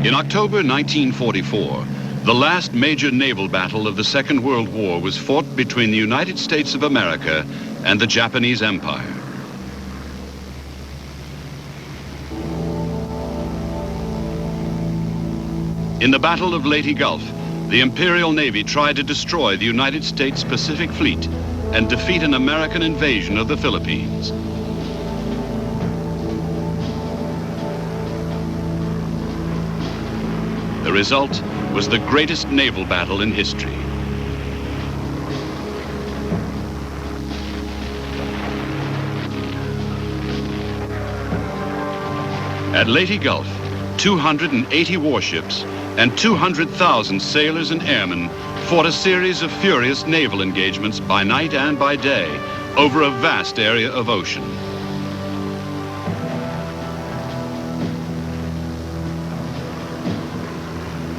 In October 1944, the last major naval battle of the Second World War was fought between the United States of America and the Japanese Empire. In the Battle of Leyte Gulf, the Imperial Navy tried to destroy the United States Pacific Fleet and defeat an American invasion of the Philippines. The result was the greatest naval battle in history. At Leyte Gulf, 280 warships and 200,000 sailors and airmen fought a series of furious naval engagements by night and by day over a vast area of ocean.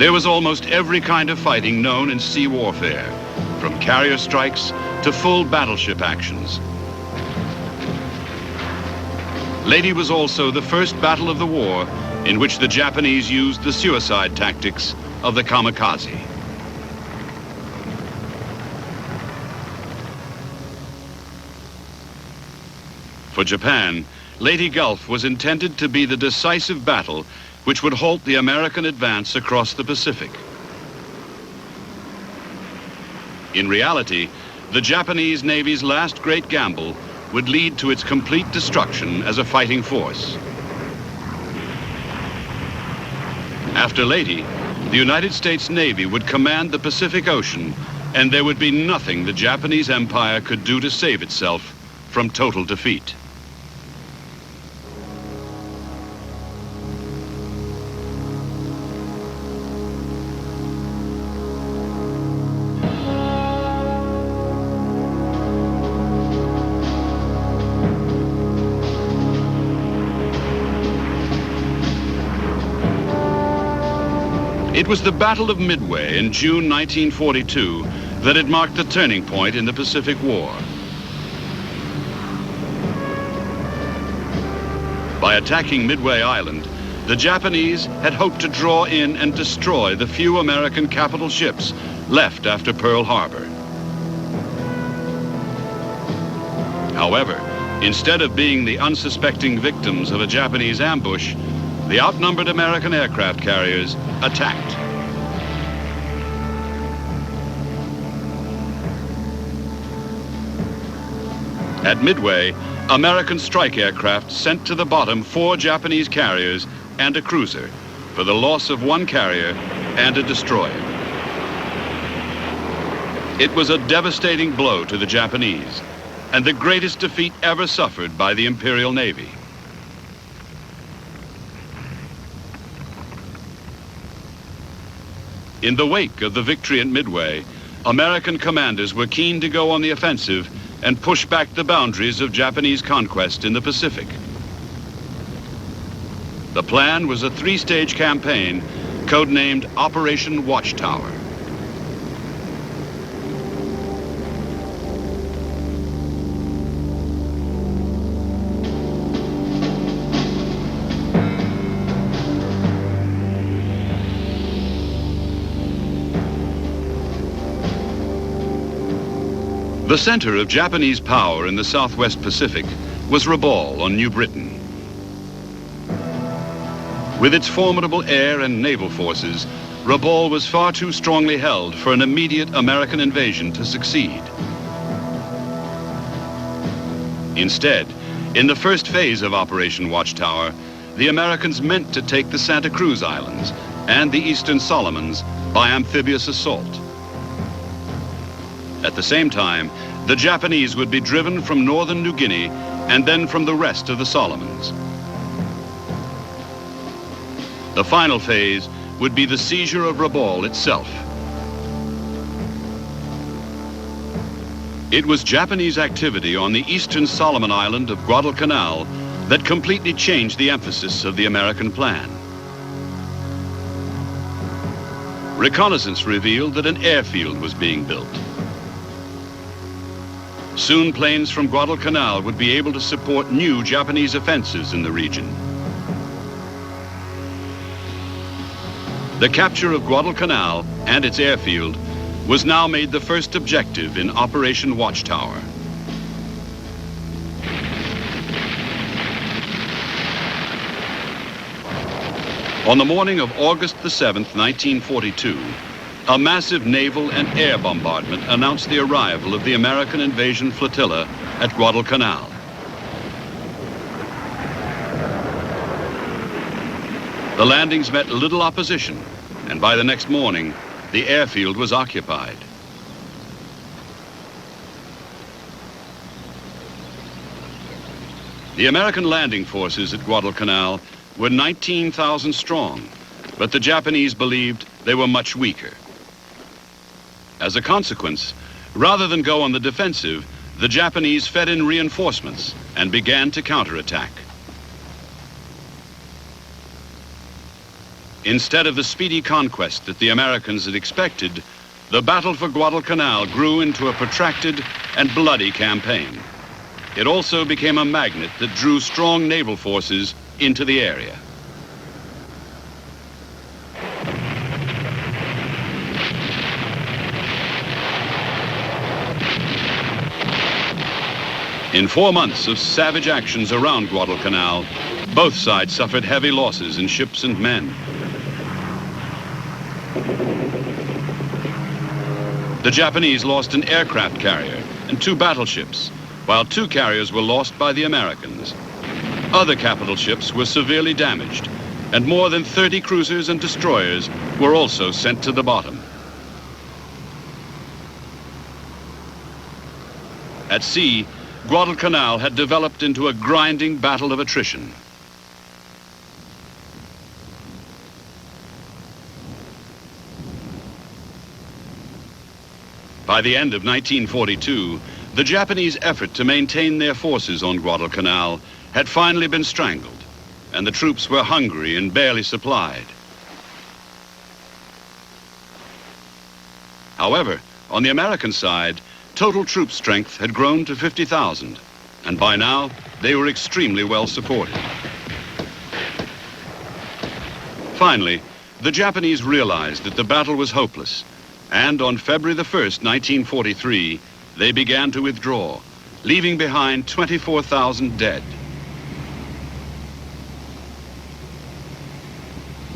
There was almost every kind of fighting known in sea warfare, from carrier strikes to full battleship actions. Leyte was also the first battle of the war in which the Japanese used the suicide tactics of the kamikaze. For Japan, Leyte Gulf was intended to be the decisive battle which would halt the American advance across the Pacific. In reality, the Japanese Navy's last great gamble would lead to its complete destruction as a fighting force. After Leyte, the United States Navy would command the Pacific Ocean, and there would be nothing the Japanese Empire could do to save itself from total defeat. It was the Battle of Midway in June 1942 that had marked the turning point in the Pacific War. By attacking Midway Island, the Japanese had hoped to draw in and destroy the few American capital ships left after Pearl Harbor. However, instead of being the unsuspecting victims of a Japanese ambush, the outnumbered American aircraft carriers attacked. At Midway, American strike aircraft sent to the bottom 4 Japanese carriers and a cruiser for the loss of 1 carrier and a destroyer. It was a devastating blow to the Japanese and the greatest defeat ever suffered by the Imperial Navy. In the wake of the victory at Midway, American commanders were keen to go on the offensive and push back the boundaries of Japanese conquest in the Pacific. The plan was a 3-stage campaign codenamed Operation Watchtower. The center of Japanese power in the Southwest Pacific was Rabaul on New Britain. With its formidable air and naval forces, Rabaul was far too strongly held for an immediate American invasion to succeed. Instead, in the first phase of Operation Watchtower, the Americans meant to take the Santa Cruz Islands and the Eastern Solomons by amphibious assault. At the same time, the Japanese would be driven from northern New Guinea and then from the rest of the Solomons. The final phase would be the seizure of Rabaul itself. It was Japanese activity on the eastern Solomon island of Guadalcanal that completely changed the emphasis of the American plan. Reconnaissance revealed that an airfield was being built. Soon planes from Guadalcanal would be able to support new Japanese offensives in the region. The capture of Guadalcanal and its airfield was now made the first objective in Operation Watchtower. On the morning of August the 7th, 1942, a massive naval and air bombardment announced the arrival of the American invasion flotilla at Guadalcanal. The landings met little opposition, and by the next morning, the airfield was occupied. The American landing forces at Guadalcanal were 19,000 strong, but the Japanese believed they were much weaker. As a consequence, rather than go on the defensive, the Japanese fed in reinforcements and began to counterattack. Instead of the speedy conquest that the Americans had expected, the battle for Guadalcanal grew into a protracted and bloody campaign. It also became a magnet that drew strong naval forces into the area. In 4 months of savage actions around Guadalcanal, both sides suffered heavy losses in ships and men. The Japanese lost an aircraft carrier and 2 battleships, while 2 carriers were lost by the Americans. Other capital ships were severely damaged, and more than 30 cruisers and destroyers were also sent to the bottom. At sea, Guadalcanal had developed into a grinding battle of attrition. By the end of 1942, the Japanese effort to maintain their forces on Guadalcanal had finally been strangled, and the troops were hungry and barely supplied. However, on the American side, total troop strength had grown to 50,000, and by now, they were extremely well supported. Finally, the Japanese realized that the battle was hopeless, and on February the 1st, 1943, they began to withdraw, leaving behind 24,000 dead.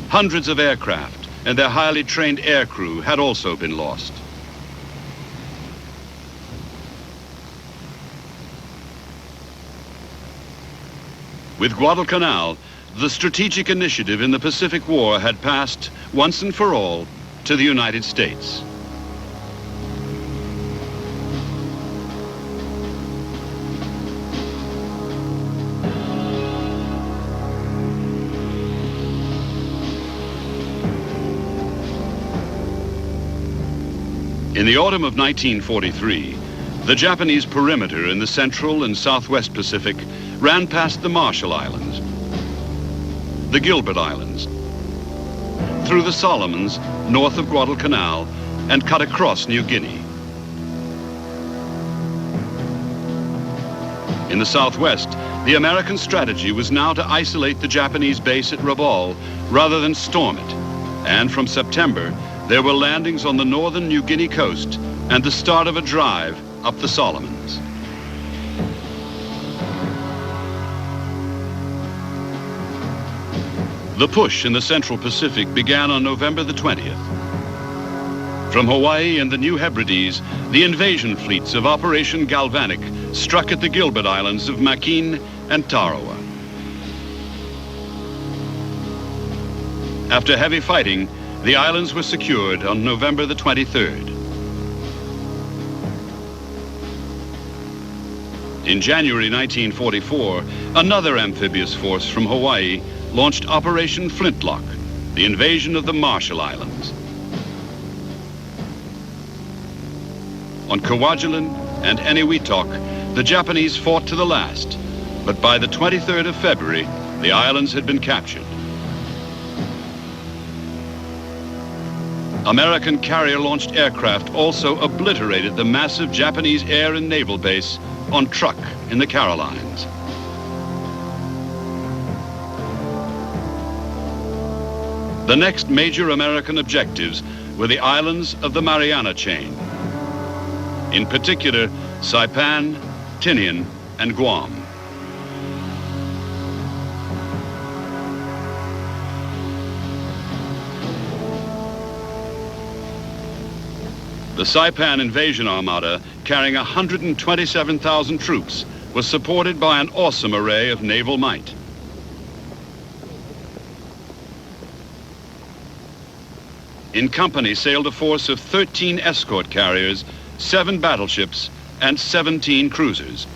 Hundreds of aircraft and their highly trained air crew had also been lost. With Guadalcanal, the strategic initiative in the Pacific War had passed, once and for all, to the United States. In the autumn of 1943, the Japanese perimeter in the Central and Southwest Pacific ran past the Marshall Islands, the Gilbert Islands, through the Solomons, north of Guadalcanal, and cut across New Guinea. In the Southwest, the American strategy was now to isolate the Japanese base at Rabaul rather than storm it, and from September, there were landings on the northern New Guinea coast and the start of a drive up the Solomons. The push in the Central Pacific began on November the 20th. From Hawaii and the New Hebrides, the invasion fleets of Operation Galvanic struck at the Gilbert Islands of Makin and Tarawa. After heavy fighting, the islands were secured on November the 23rd. In January 1944, another amphibious force from Hawaii launched Operation Flintlock, the invasion of the Marshall Islands. On Kwajalein and Eniwetok, the Japanese fought to the last, but by the 23rd of February, the islands had been captured. American carrier-launched aircraft also obliterated the massive Japanese air and naval base on Truk in the The next major American objectives were the islands of the Mariana Chain. In particular, Saipan, Tinian, and Guam. The Saipan invasion armada, carrying 127,000 troops, was supported by an awesome array of naval might. In company sailed a force of 13 escort carriers, 7 battleships, and 17 cruisers.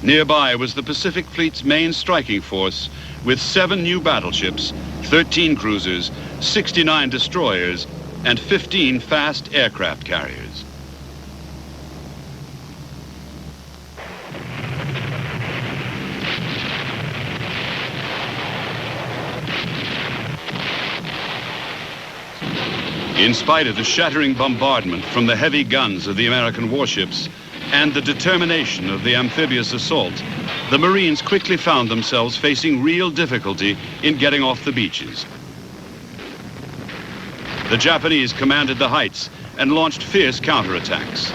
Nearby was the Pacific Fleet's main striking force with 7 new battleships, 13 cruisers, 69 destroyers, and 15 fast aircraft carriers. In spite of the shattering bombardment from the heavy guns of the American warships and the determination of the amphibious assault, the Marines quickly found themselves facing real difficulty in getting off the beaches. The Japanese commanded the heights and launched fierce counterattacks.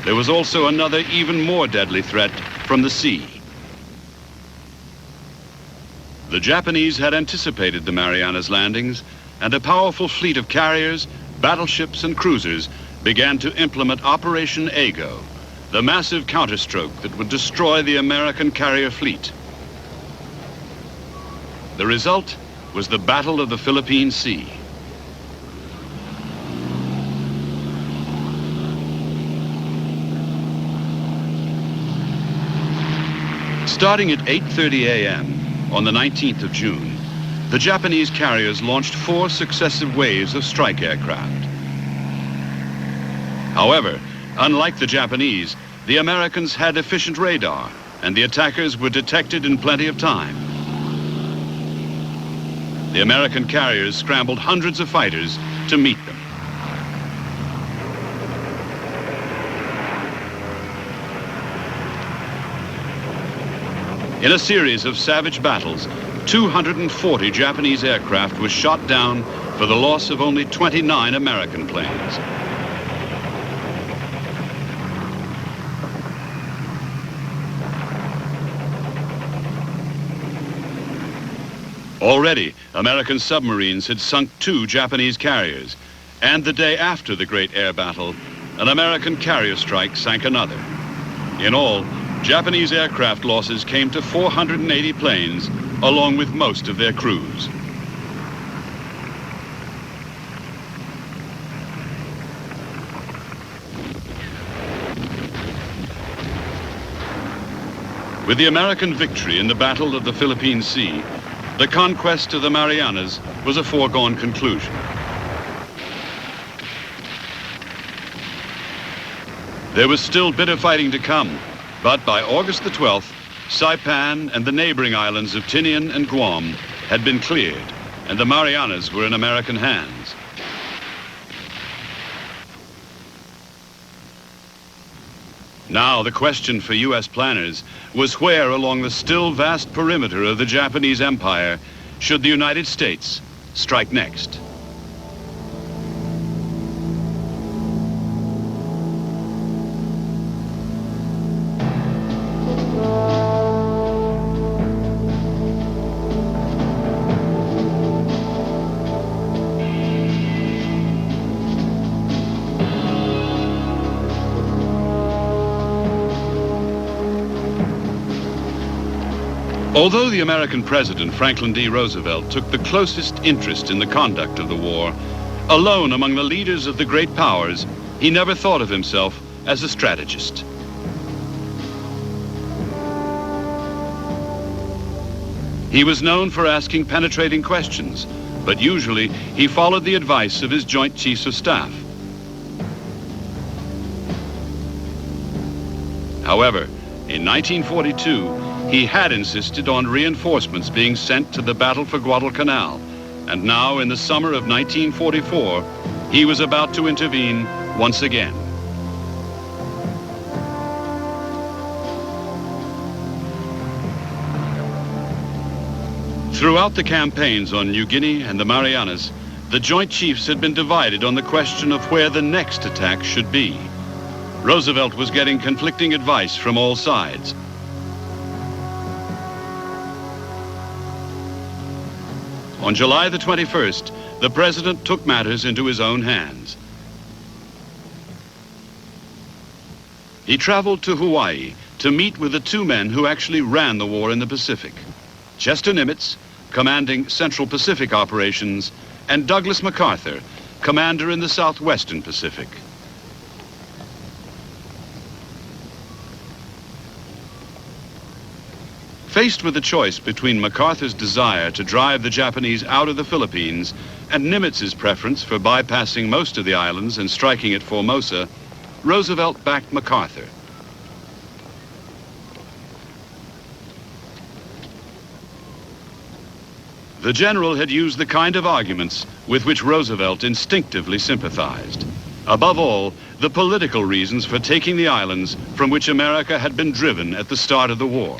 There was also another even more deadly threat from the sea. The Japanese had anticipated the Marianas landings, and a powerful fleet of carriers, battleships, and cruisers began to implement Operation Ago, the massive counterstroke that would destroy the American carrier fleet. The result was the Battle of the Philippine Sea. Starting at 8:30 a.m. on the 19th of June, the Japanese carriers launched 4 successive waves of strike aircraft. However, unlike the Japanese, the Americans had efficient radar, and the attackers were detected in plenty of time. The American carriers scrambled hundreds of fighters to meet them. In a series of savage battles, 240 Japanese aircraft were shot down for the loss of only 29 American planes. Already, American submarines had sunk 2 Japanese carriers, and the day after the great air battle, an American carrier strike sank another. In all, Japanese aircraft losses came to 480 planes, along with most of their crews. With the American victory in the Battle of the Philippine Sea, the conquest of the Marianas was a foregone conclusion. There was still bitter fighting to come, but by August the 12th, Saipan and the neighboring islands of Tinian and Guam had been cleared, and the Marianas were in American hands. Now the question for U.S. planners was where along the still vast perimeter of the Japanese Empire should the United States strike next. Although the American president, Franklin D. Roosevelt, took the closest interest in the conduct of the war, alone among the leaders of the great powers, he never thought of himself as a strategist. He was known for asking penetrating questions, but usually he followed the advice of his Joint Chiefs of Staff. However, in 1942, he had insisted on reinforcements being sent to the battle for Guadalcanal, and now in the summer of 1944, he was about to intervene once again. Throughout the campaigns on New Guinea and the Marianas, the Joint Chiefs had been divided on the question of where the next attack should be. Roosevelt was getting conflicting advice from all sides. On July the 21st, the president took matters into his own hands. He traveled to Hawaii to meet with the two men who actually ran the war in the Pacific: Chester Nimitz, commanding Central Pacific operations, and Douglas MacArthur, commander in the Southwestern Pacific. Faced with the choice between MacArthur's desire to drive the Japanese out of the Philippines and Nimitz's preference for bypassing most of the islands and striking at Formosa, Roosevelt backed MacArthur. The general had used the kind of arguments with which Roosevelt instinctively sympathized. Above all, the political reasons for taking the islands from which America had been driven at the start of the war.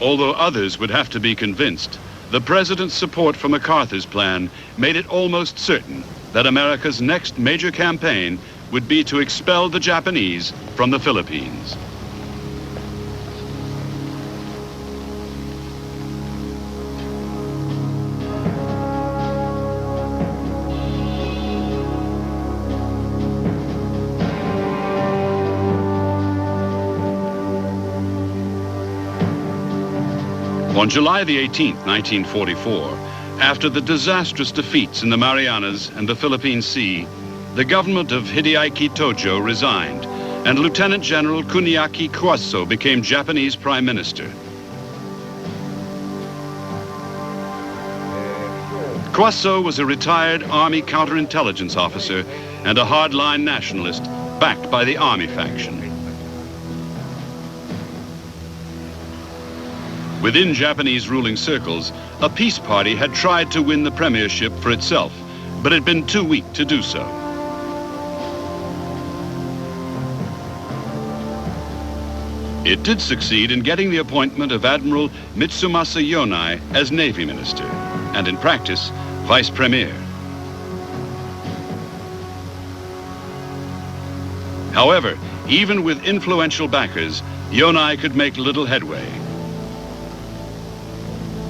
Although others would have to be convinced, the president's support for MacArthur's plan made it almost certain that America's next major campaign would be to expel the Japanese from the Philippines. On July the 18th, 1944, after the disastrous defeats in the Marianas and the Philippine Sea, the government of Hideaki Tojo resigned, and Lieutenant General Kuniaki Kwaso became Japanese Prime Minister. Kwaso was a retired Army counterintelligence officer and a hardline nationalist backed by the Army faction. Within Japanese ruling circles, a peace party had tried to win the premiership for itself, but had been too weak to do so. It did succeed in getting the appointment of Admiral Mitsumasa Yonai as Navy Minister, and in practice, Vice Premier. However, even with influential backers, Yonai could make little headway.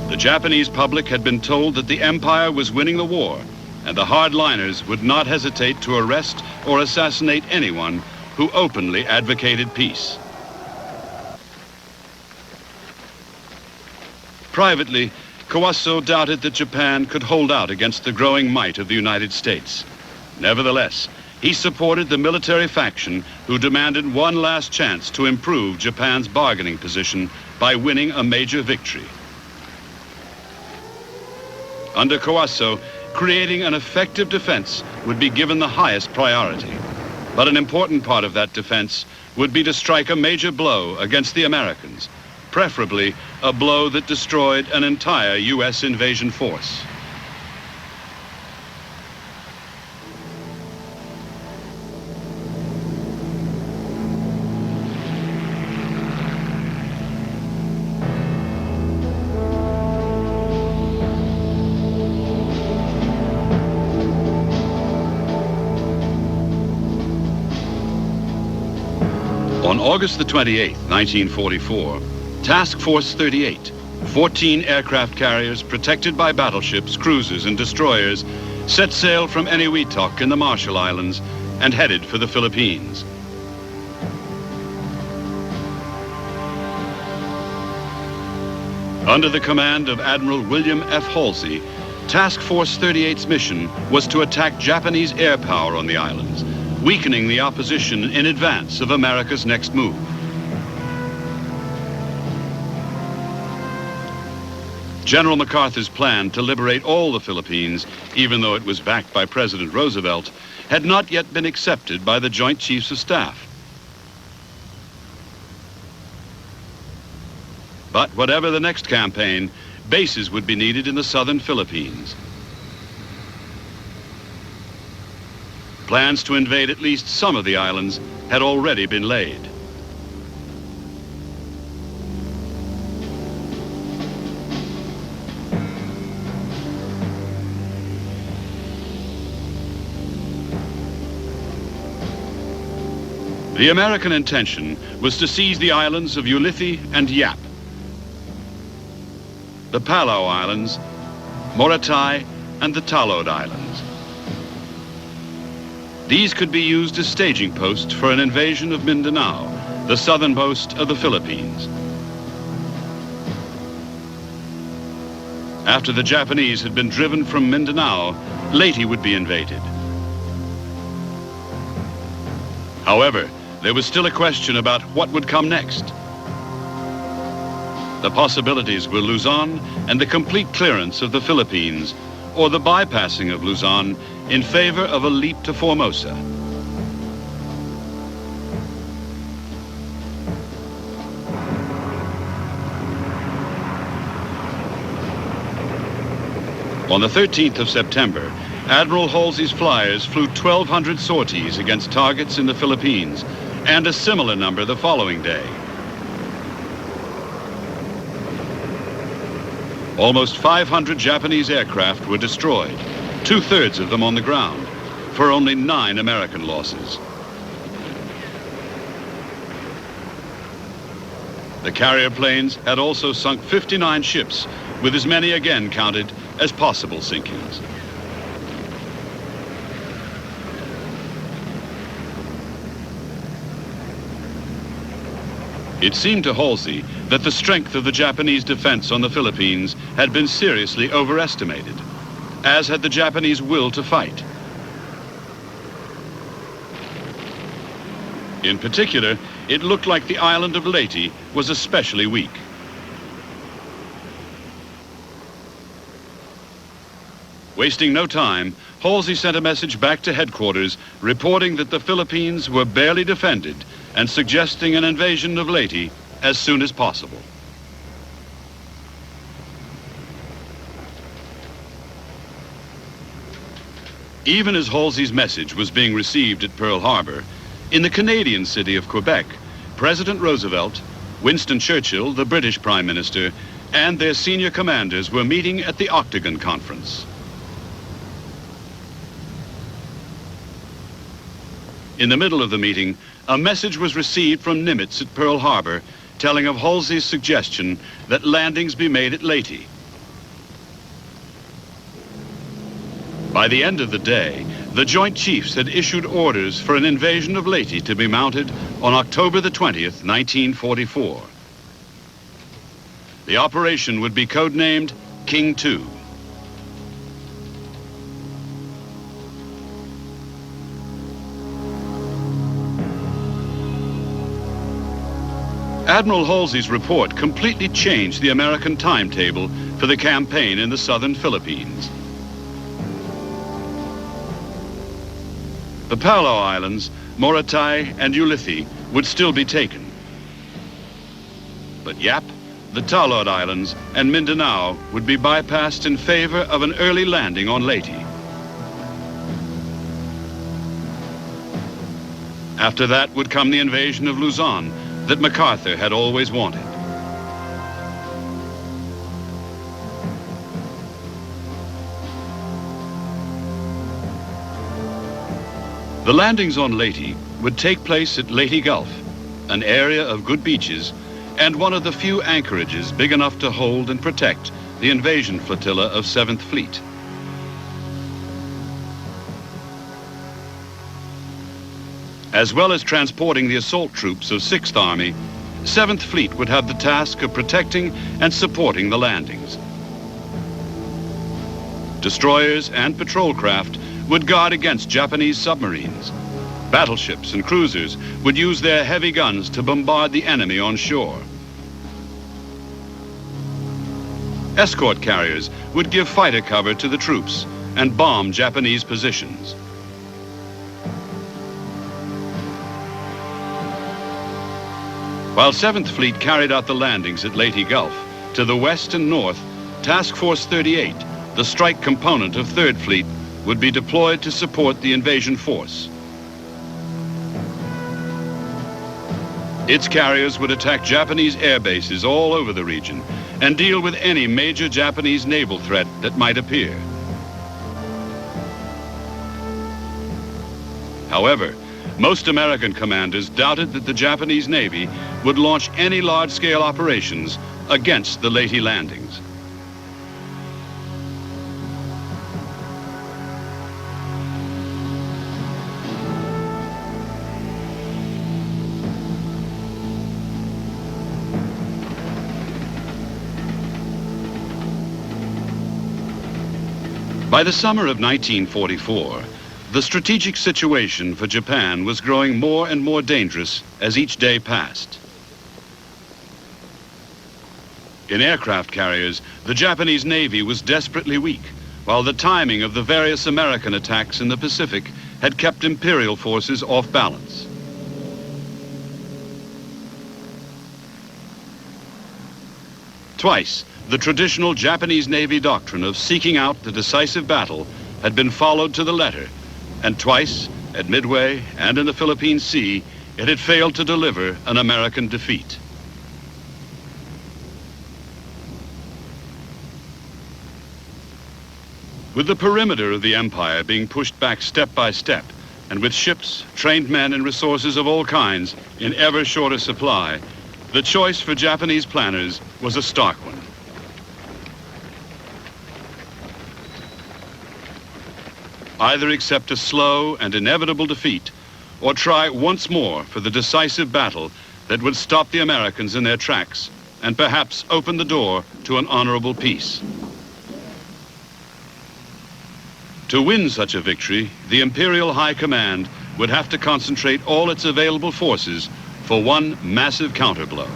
The Japanese public had been told that the empire was winning the war, and the hardliners would not hesitate to arrest or assassinate anyone who openly advocated peace. Privately, Kwaso doubted that Japan could hold out against the growing might of the United States. Nevertheless, he supported the military faction who demanded one last chance to improve Japan's bargaining position by winning a major victory. Under Kwaso, creating an effective defense would be given the highest priority. But an important part of that defense would be to strike a major blow against the Americans, preferably a blow that destroyed an entire U.S. invasion force. On August the 28th, 1944, Task Force 38, 14 aircraft carriers protected by battleships, cruisers, and destroyers, set sail from Eniwetok in the Marshall Islands and headed for the Philippines. Under the command of Admiral William F. Halsey, Task Force 38's mission was to attack Japanese air power on the islands, weakening the opposition in advance of America's next move. General MacArthur's plan to liberate all the Philippines, even though it was backed by President Roosevelt, had not yet been accepted by the Joint Chiefs of Staff. But whatever the next campaign, bases would be needed in the southern Philippines. Plans to invade at least some of the islands had already been laid. The American intention was to seize the islands of Ulithi and Yap, the Palau Islands, Morotai, and the Talod Islands. These could be used as staging posts for an invasion of Mindanao, the southernmost of the Philippines. After the Japanese had been driven from Mindanao, Leyte would be invaded. However, there was still a question about what would come next. The possibilities were Luzon and the complete clearance of the Philippines, or the bypassing of Luzon in favor of a leap to Formosa. On the 13th of September, Admiral Halsey's flyers flew 1,200 sorties against targets in the Philippines, and a similar number the following day. Almost 500 Japanese aircraft were destroyed, 2/3 of them on the ground, for only 9 American losses. The carrier planes had also sunk 59 ships, with as many again counted as possible sinkings. It seemed to Halsey that the strength of the Japanese defense on the Philippines had been seriously overestimated, as had the Japanese will to fight. In particular, it looked like the island of Leyte was especially weak. Wasting no time, Halsey sent a message back to headquarters reporting that the Philippines were barely defended and suggesting an invasion of Leyte as soon as possible. Even as Halsey's message was being received at Pearl Harbor, in the Canadian city of Quebec, President Roosevelt, Winston Churchill, the British Prime Minister, and their senior commanders were meeting at the Octagon Conference. In the middle of the meeting, a message was received from Nimitz at Pearl Harbor telling of Halsey's suggestion that landings be made at Leyte. By the end of the day, the Joint Chiefs had issued orders for an invasion of Leyte to be mounted on October the 20th, 1944. The operation would be codenamed King II. Admiral Halsey's report completely changed the American timetable for the campaign in the southern Philippines. The Palau Islands, Morotai, and Ulithi would still be taken. But Yap, the Talod Islands, and Mindanao would be bypassed in favor of an early landing on Leyte. After that would come the invasion of Luzon that MacArthur had always wanted. The landings on Leyte would take place at Leyte Gulf, an area of good beaches and one of the few anchorages big enough to hold and protect the invasion flotilla of 7th Fleet. As well as transporting the assault troops of 6th Army, 7th Fleet would have the task of protecting and supporting the landings. Destroyers and patrol craft would guard against Japanese submarines. Battleships and cruisers would use their heavy guns to bombard the enemy on shore. Escort carriers would give fighter cover to the troops and bomb Japanese positions. While 7th Fleet carried out the landings at Leyte Gulf, to the west and north, Task Force 38, the strike component of 3rd Fleet, would be deployed to support the invasion force. Its carriers would attack Japanese air bases all over the region and deal with any major Japanese naval threat that might appear. However, Most American commanders doubted that the Japanese Navy would launch any large-scale operations against the Leyte landings. By the summer of 1944, the strategic situation for Japan was growing more and more dangerous as each day passed. In aircraft carriers, the Japanese Navy was desperately weak, while the timing of the various American attacks in the Pacific had kept Imperial forces off balance. Twice, the traditional Japanese Navy doctrine of seeking out the decisive battle had been followed to the letter, and twice, at Midway and in the Philippine Sea, it had failed to deliver an American defeat. With the perimeter of the empire being pushed back step by step, and with ships, trained men, and resources of all kinds in ever shorter supply, the choice for Japanese planners was a stark one. Either accept a slow and inevitable defeat, or try once more for the decisive battle that would stop the Americans in their tracks and perhaps open the door to an honorable peace. To win such a victory, the Imperial High Command would have to concentrate all its available forces for one massive counterblow.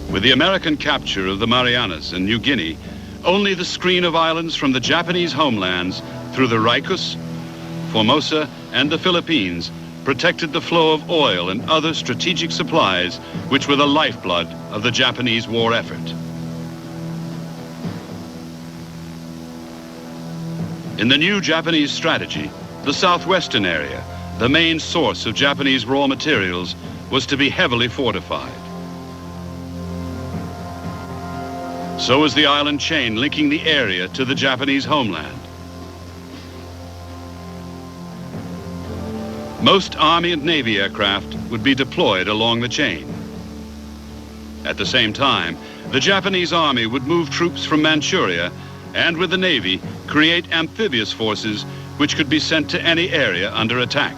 With the American capture of the Marianas and New Guinea, only the screen of islands from the Japanese homelands through the Ryukyu, Formosa, and the Philippines protected the flow of oil and other strategic supplies which were the lifeblood of the Japanese war effort. In the new Japanese strategy, the southwestern area, the main source of Japanese raw materials, was to be heavily fortified. So was the island chain linking the area to the Japanese homeland. Most Army and Navy aircraft would be deployed along the chain. At the same time, the Japanese Army would move troops from Manchuria and, with the Navy, create amphibious forces which could be sent to any area under attack.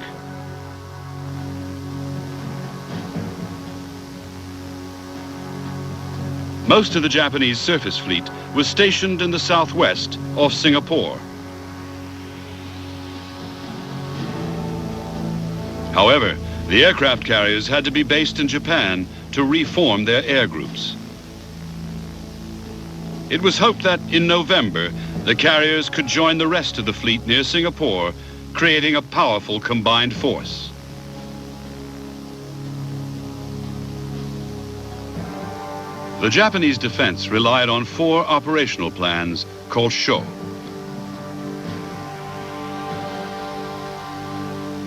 Most of the Japanese surface fleet was stationed in the southwest off Singapore. However, the aircraft carriers had to be based in Japan to reform their air groups. It was hoped that in November, the carriers could join the rest of the fleet near Singapore, creating a powerful combined force. The Japanese defense relied on 4 operational plans called SHO.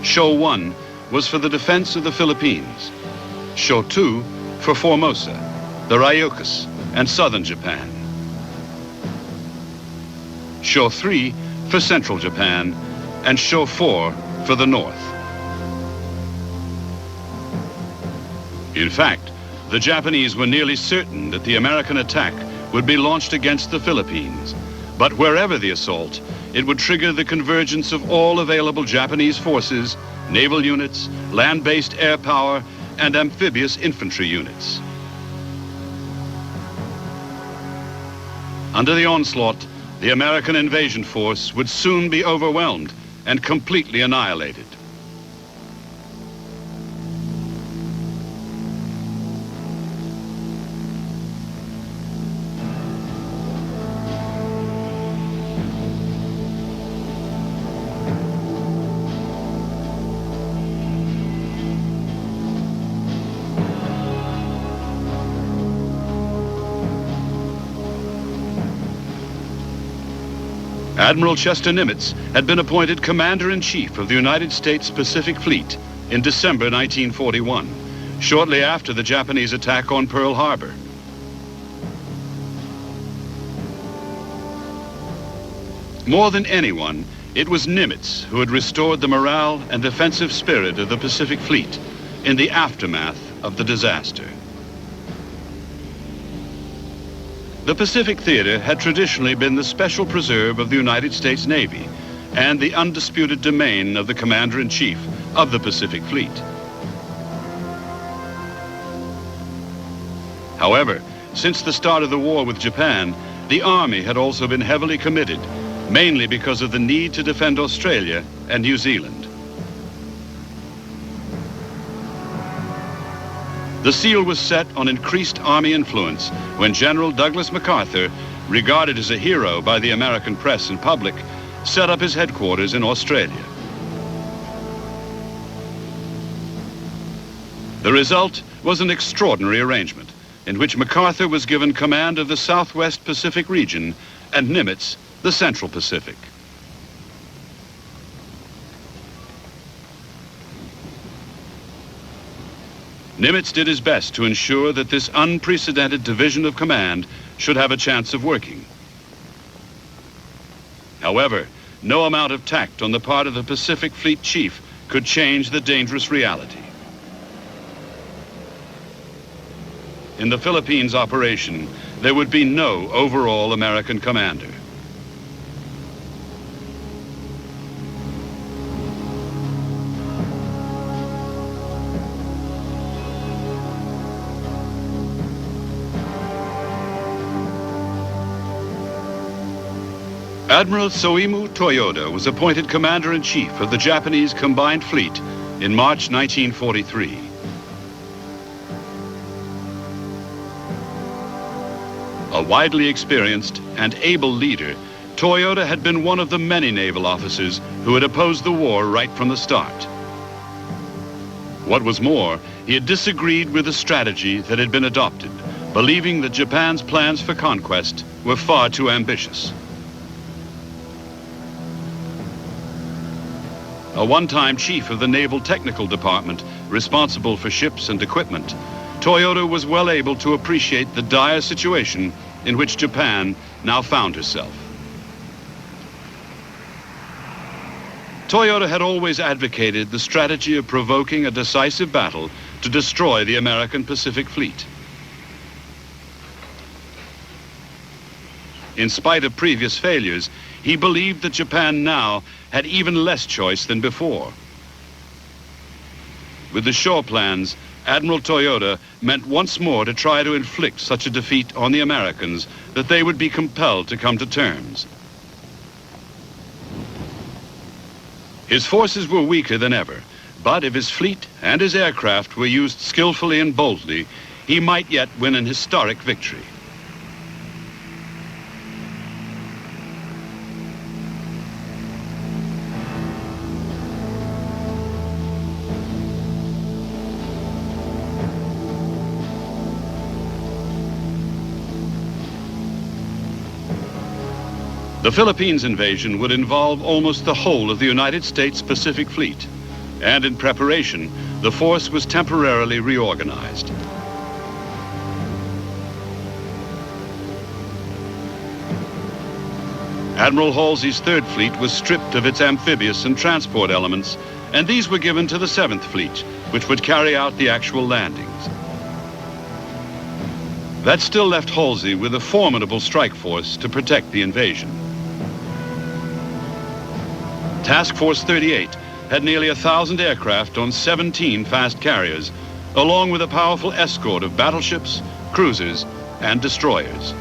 SHO 1 was for the defense of the Philippines. SHO 2 for Formosa, the Ryukyu, and southern Japan. SHO 3 for central Japan, and SHO 4 for the north. In fact, the Japanese were nearly certain that the American attack would be launched against the Philippines. But wherever the assault, it would trigger the convergence of all available Japanese forces, naval units, land-based air power, and amphibious infantry units. Under the onslaught, the American invasion force would soon be overwhelmed and completely annihilated. Admiral Chester Nimitz had been appointed Commander-in-Chief of the United States Pacific Fleet in December 1941, shortly after the Japanese attack on Pearl Harbor. More than anyone, it was Nimitz who had restored the morale and defensive spirit of the Pacific Fleet in the aftermath of the disaster. The Pacific Theater had traditionally been the special preserve of the United States Navy and the undisputed domain of the Commander-in-Chief of the Pacific Fleet. However, since the start of the war with Japan, the Army had also been heavily committed, mainly because of the need to defend Australia and New Zealand. The seal was set on increased Army influence when General Douglas MacArthur, regarded as a hero by the American press and public, set up his headquarters in Australia. The result was an extraordinary arrangement in which MacArthur was given command of the Southwest Pacific region and Nimitz the Central Pacific. Nimitz did his best to ensure that this unprecedented division of command should have a chance of working. However, no amount of tact on the part of the Pacific Fleet chief could change the dangerous reality. In the Philippines operation, there would be no overall American commander. Admiral Soimu Toyoda was appointed Commander-in-Chief of the Japanese Combined Fleet in March 1943. A widely experienced and able leader, Toyoda had been one of the many naval officers who had opposed the war right from the start. What was more, he had disagreed with the strategy that had been adopted, believing that Japan's plans for conquest were far too ambitious. A one-time chief of the Naval Technical Department, responsible for ships and equipment, Toyoda was well able to appreciate the dire situation in which Japan now found herself. Toyoda had always advocated the strategy of provoking a decisive battle to destroy the American Pacific Fleet. In spite of previous failures, he believed that Japan now had even less choice than before. With the shore plans, Admiral Toyoda meant once more to try to inflict such a defeat on the Americans that they would be compelled to come to terms. His forces were weaker than ever, but if his fleet and his aircraft were used skillfully and boldly, he might yet win an historic victory. The Philippines invasion would involve almost the whole of the United States Pacific Fleet, and in preparation, the force was temporarily reorganized. Admiral Halsey's Third Fleet was stripped of its amphibious and transport elements, and these were given to the Seventh Fleet, which would carry out the actual landings. That still left Halsey with a formidable strike force to protect the invasion. Task Force 38 had nearly 1,000 aircraft on 17 fast carriers, along with a powerful escort of battleships, cruisers, and destroyers.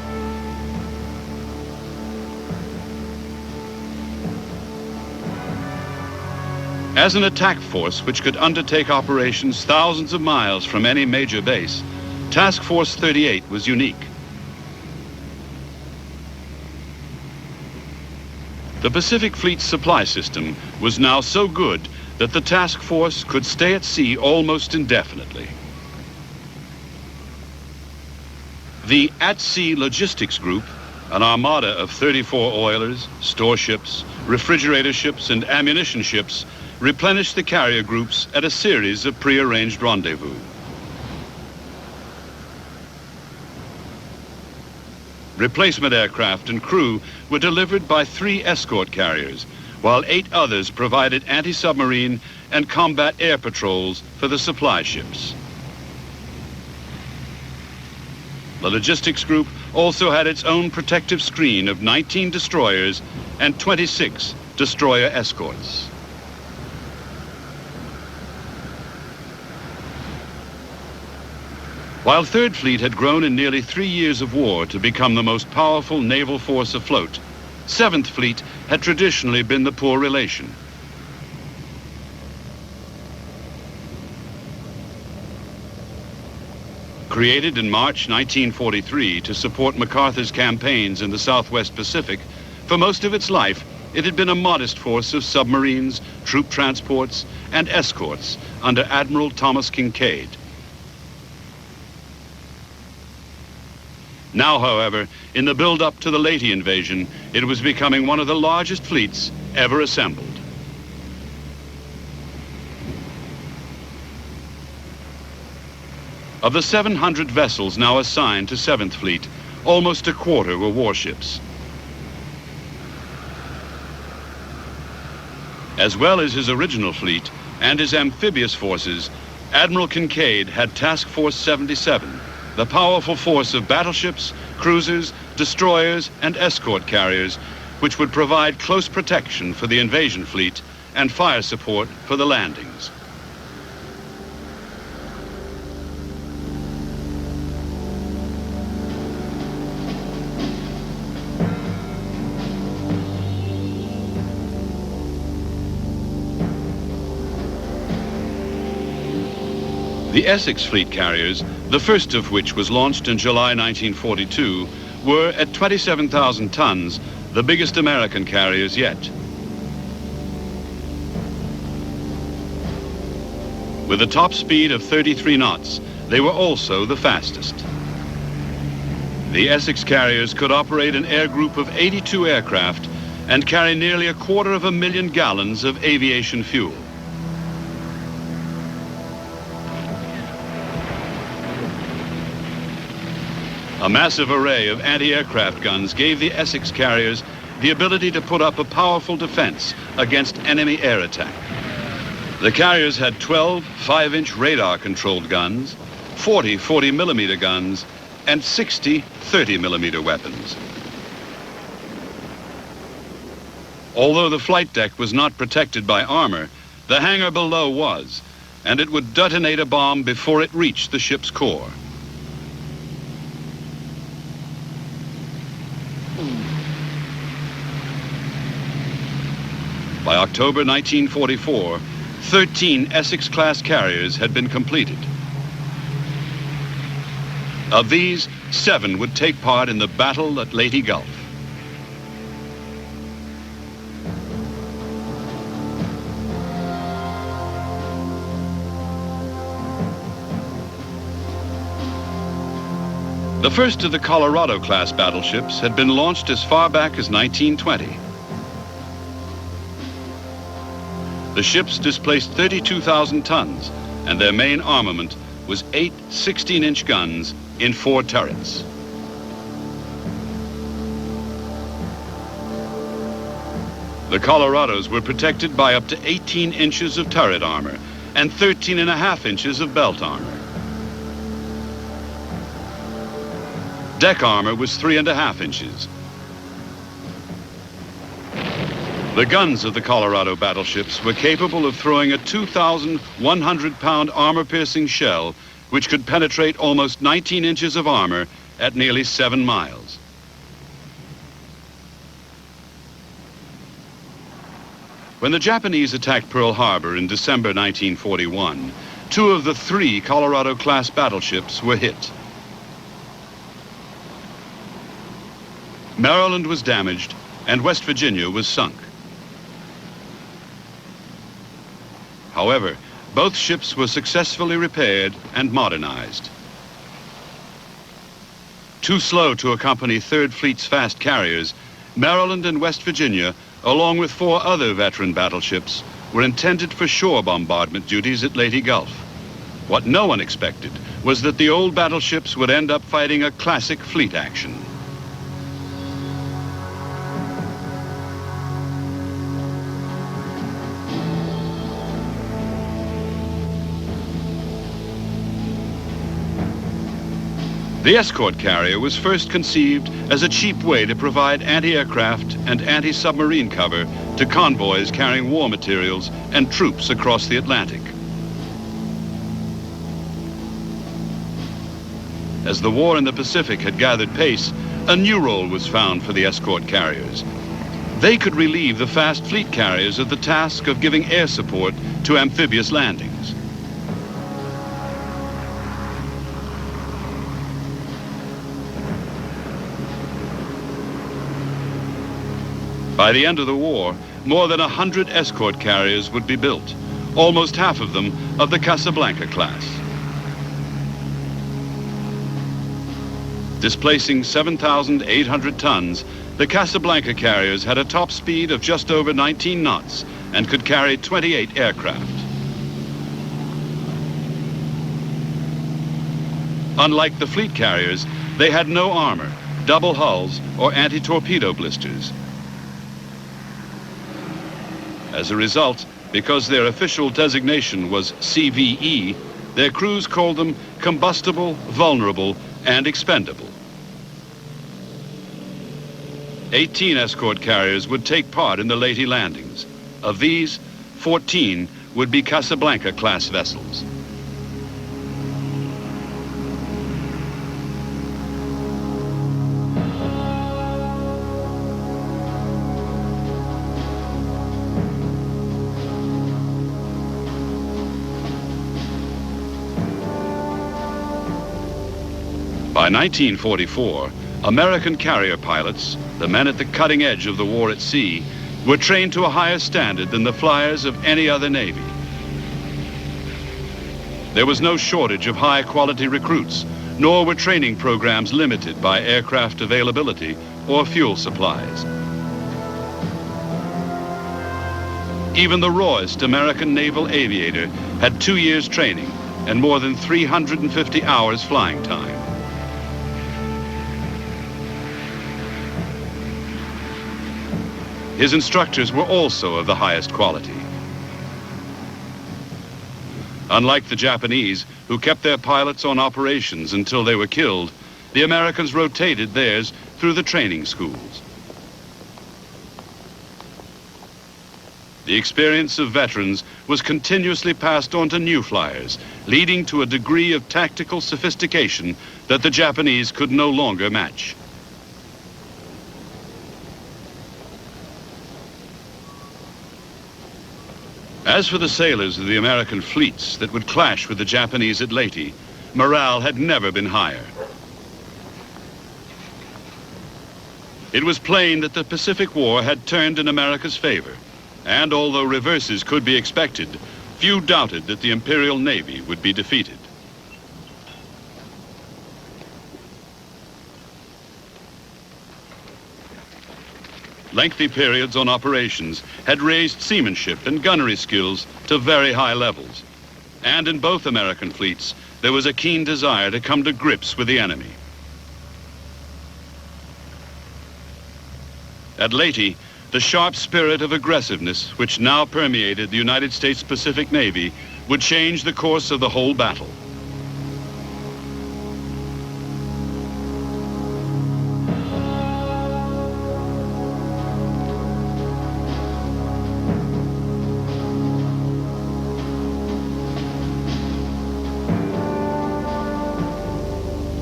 As an attack force which could undertake operations thousands of miles from any major base, Task Force 38 was unique. The Pacific Fleet's supply system was now so good that the task force could stay at sea almost indefinitely. The At-Sea Logistics Group An armada of 34 oilers, store ships, refrigerator ships, and ammunition ships replenished the carrier groups at a series of prearranged rendezvous. Replacement aircraft and crew were delivered by 3 escort carriers, while 8 others provided anti-submarine and combat air patrols for the supply ships. The logistics group also had its own protective screen of 19 destroyers and 26 destroyer escorts. While Third Fleet had grown in nearly 3 years of war to become the most powerful naval force afloat, Seventh Fleet had traditionally been the poor relation. Created in March 1943 to support MacArthur's campaigns in the Southwest Pacific, for most of its life, it had been a modest force of submarines, troop transports, and escorts under Admiral Thomas Kinkaid. Now, however, in the build-up to the Leyte invasion, it was becoming one of the largest fleets ever assembled. Of the 700 vessels now assigned to Seventh Fleet, almost a quarter were warships. As well as his original fleet and his amphibious forces, Admiral Kinkaid had Task Force 77, the powerful force of battleships, cruisers, destroyers, and escort carriers, which would provide close protection for the invasion fleet and fire support for the landings. The Essex fleet carriers, the first of which was launched in July 1942, were, at 27,000 tons, the biggest American carriers yet. With a top speed of 33 knots, they were also the fastest. The Essex carriers could operate an air group of 82 aircraft and carry nearly 250,000 gallons of aviation fuel. A massive array of anti-aircraft guns gave the Essex carriers the ability to put up a powerful defense against enemy air attack. The carriers had 12 5-inch radar-controlled guns, 40 40-millimeter guns, and 60 30-millimeter weapons. Although the flight deck was not protected by armor, the hangar below was, and it would detonate a bomb before it reached the ship's core. By October 1944, 13 Essex-class carriers had been completed. Of these, 7 would take part in the battle at Leyte Gulf. The first of the Colorado-class battleships had been launched as far back as 1920. The ships displaced 32,000 tons, and their main armament was 8 16-inch guns in 4 turrets. The Colorados were protected by up to 18 inches of turret armor and 13.5 inches of belt armor. Deck armor was 3.5 inches. The guns of the Colorado battleships were capable of throwing a 2,100-pound armor-piercing shell, which could penetrate almost 19 inches of armor at nearly 7 miles. When the Japanese attacked Pearl Harbor in December 1941, 2 of the 3 Colorado-class battleships were hit. Maryland was damaged, and West Virginia was sunk. However, both ships were successfully repaired and modernized. Too slow to accompany Third Fleet's fast carriers, Maryland and West Virginia, along with 4 other veteran battleships, were intended for shore bombardment duties at Leyte Gulf. What no one expected was that the old battleships would end up fighting a classic fleet action. The escort carrier was first conceived as a cheap way to provide anti-aircraft and anti-submarine cover to convoys carrying war materials and troops across the Atlantic. As the war in the Pacific had gathered pace, a new role was found for the escort carriers. They could relieve the fast fleet carriers of the task of giving air support to amphibious landings. By the end of the war, more than 100 escort carriers would be built, almost half of them of the Casablanca class. Displacing 7,800 tons, the Casablanca carriers had a top speed of just over 19 knots and could carry 28 aircraft. Unlike the fleet carriers, they had no armor, double hulls, or anti-torpedo blisters. As a result, because their official designation was CVE, their crews called them combustible, vulnerable, and expendable. 18 escort carriers would take part in the Leyte landings. Of these, 14 would be Casablanca-class vessels. By 1944, American carrier pilots, the men at the cutting edge of the war at sea, were trained to a higher standard than the flyers of any other navy. There was no shortage of high-quality recruits, nor were training programs limited by aircraft availability or fuel supplies. Even the rawest American naval aviator had 2 years training and more than 350 hours flying time. His instructors were also of the highest quality. Unlike the Japanese, who kept their pilots on operations until they were killed, the Americans rotated theirs through the training schools. The experience of veterans was continuously passed on to new flyers, leading to a degree of tactical sophistication that the Japanese could no longer match. As for the sailors of the American fleets that would clash with the Japanese at Leyte, morale had never been higher. It was plain that the Pacific War had turned in America's favor, and although reverses could be expected, few doubted that the Imperial Navy would be defeated. Lengthy periods on operations had raised seamanship and gunnery skills to very high levels. And in both American fleets, there was a keen desire to come to grips with the enemy. At Leyte, the sharp spirit of aggressiveness which now permeated the United States Pacific Navy would change the course of the whole battle.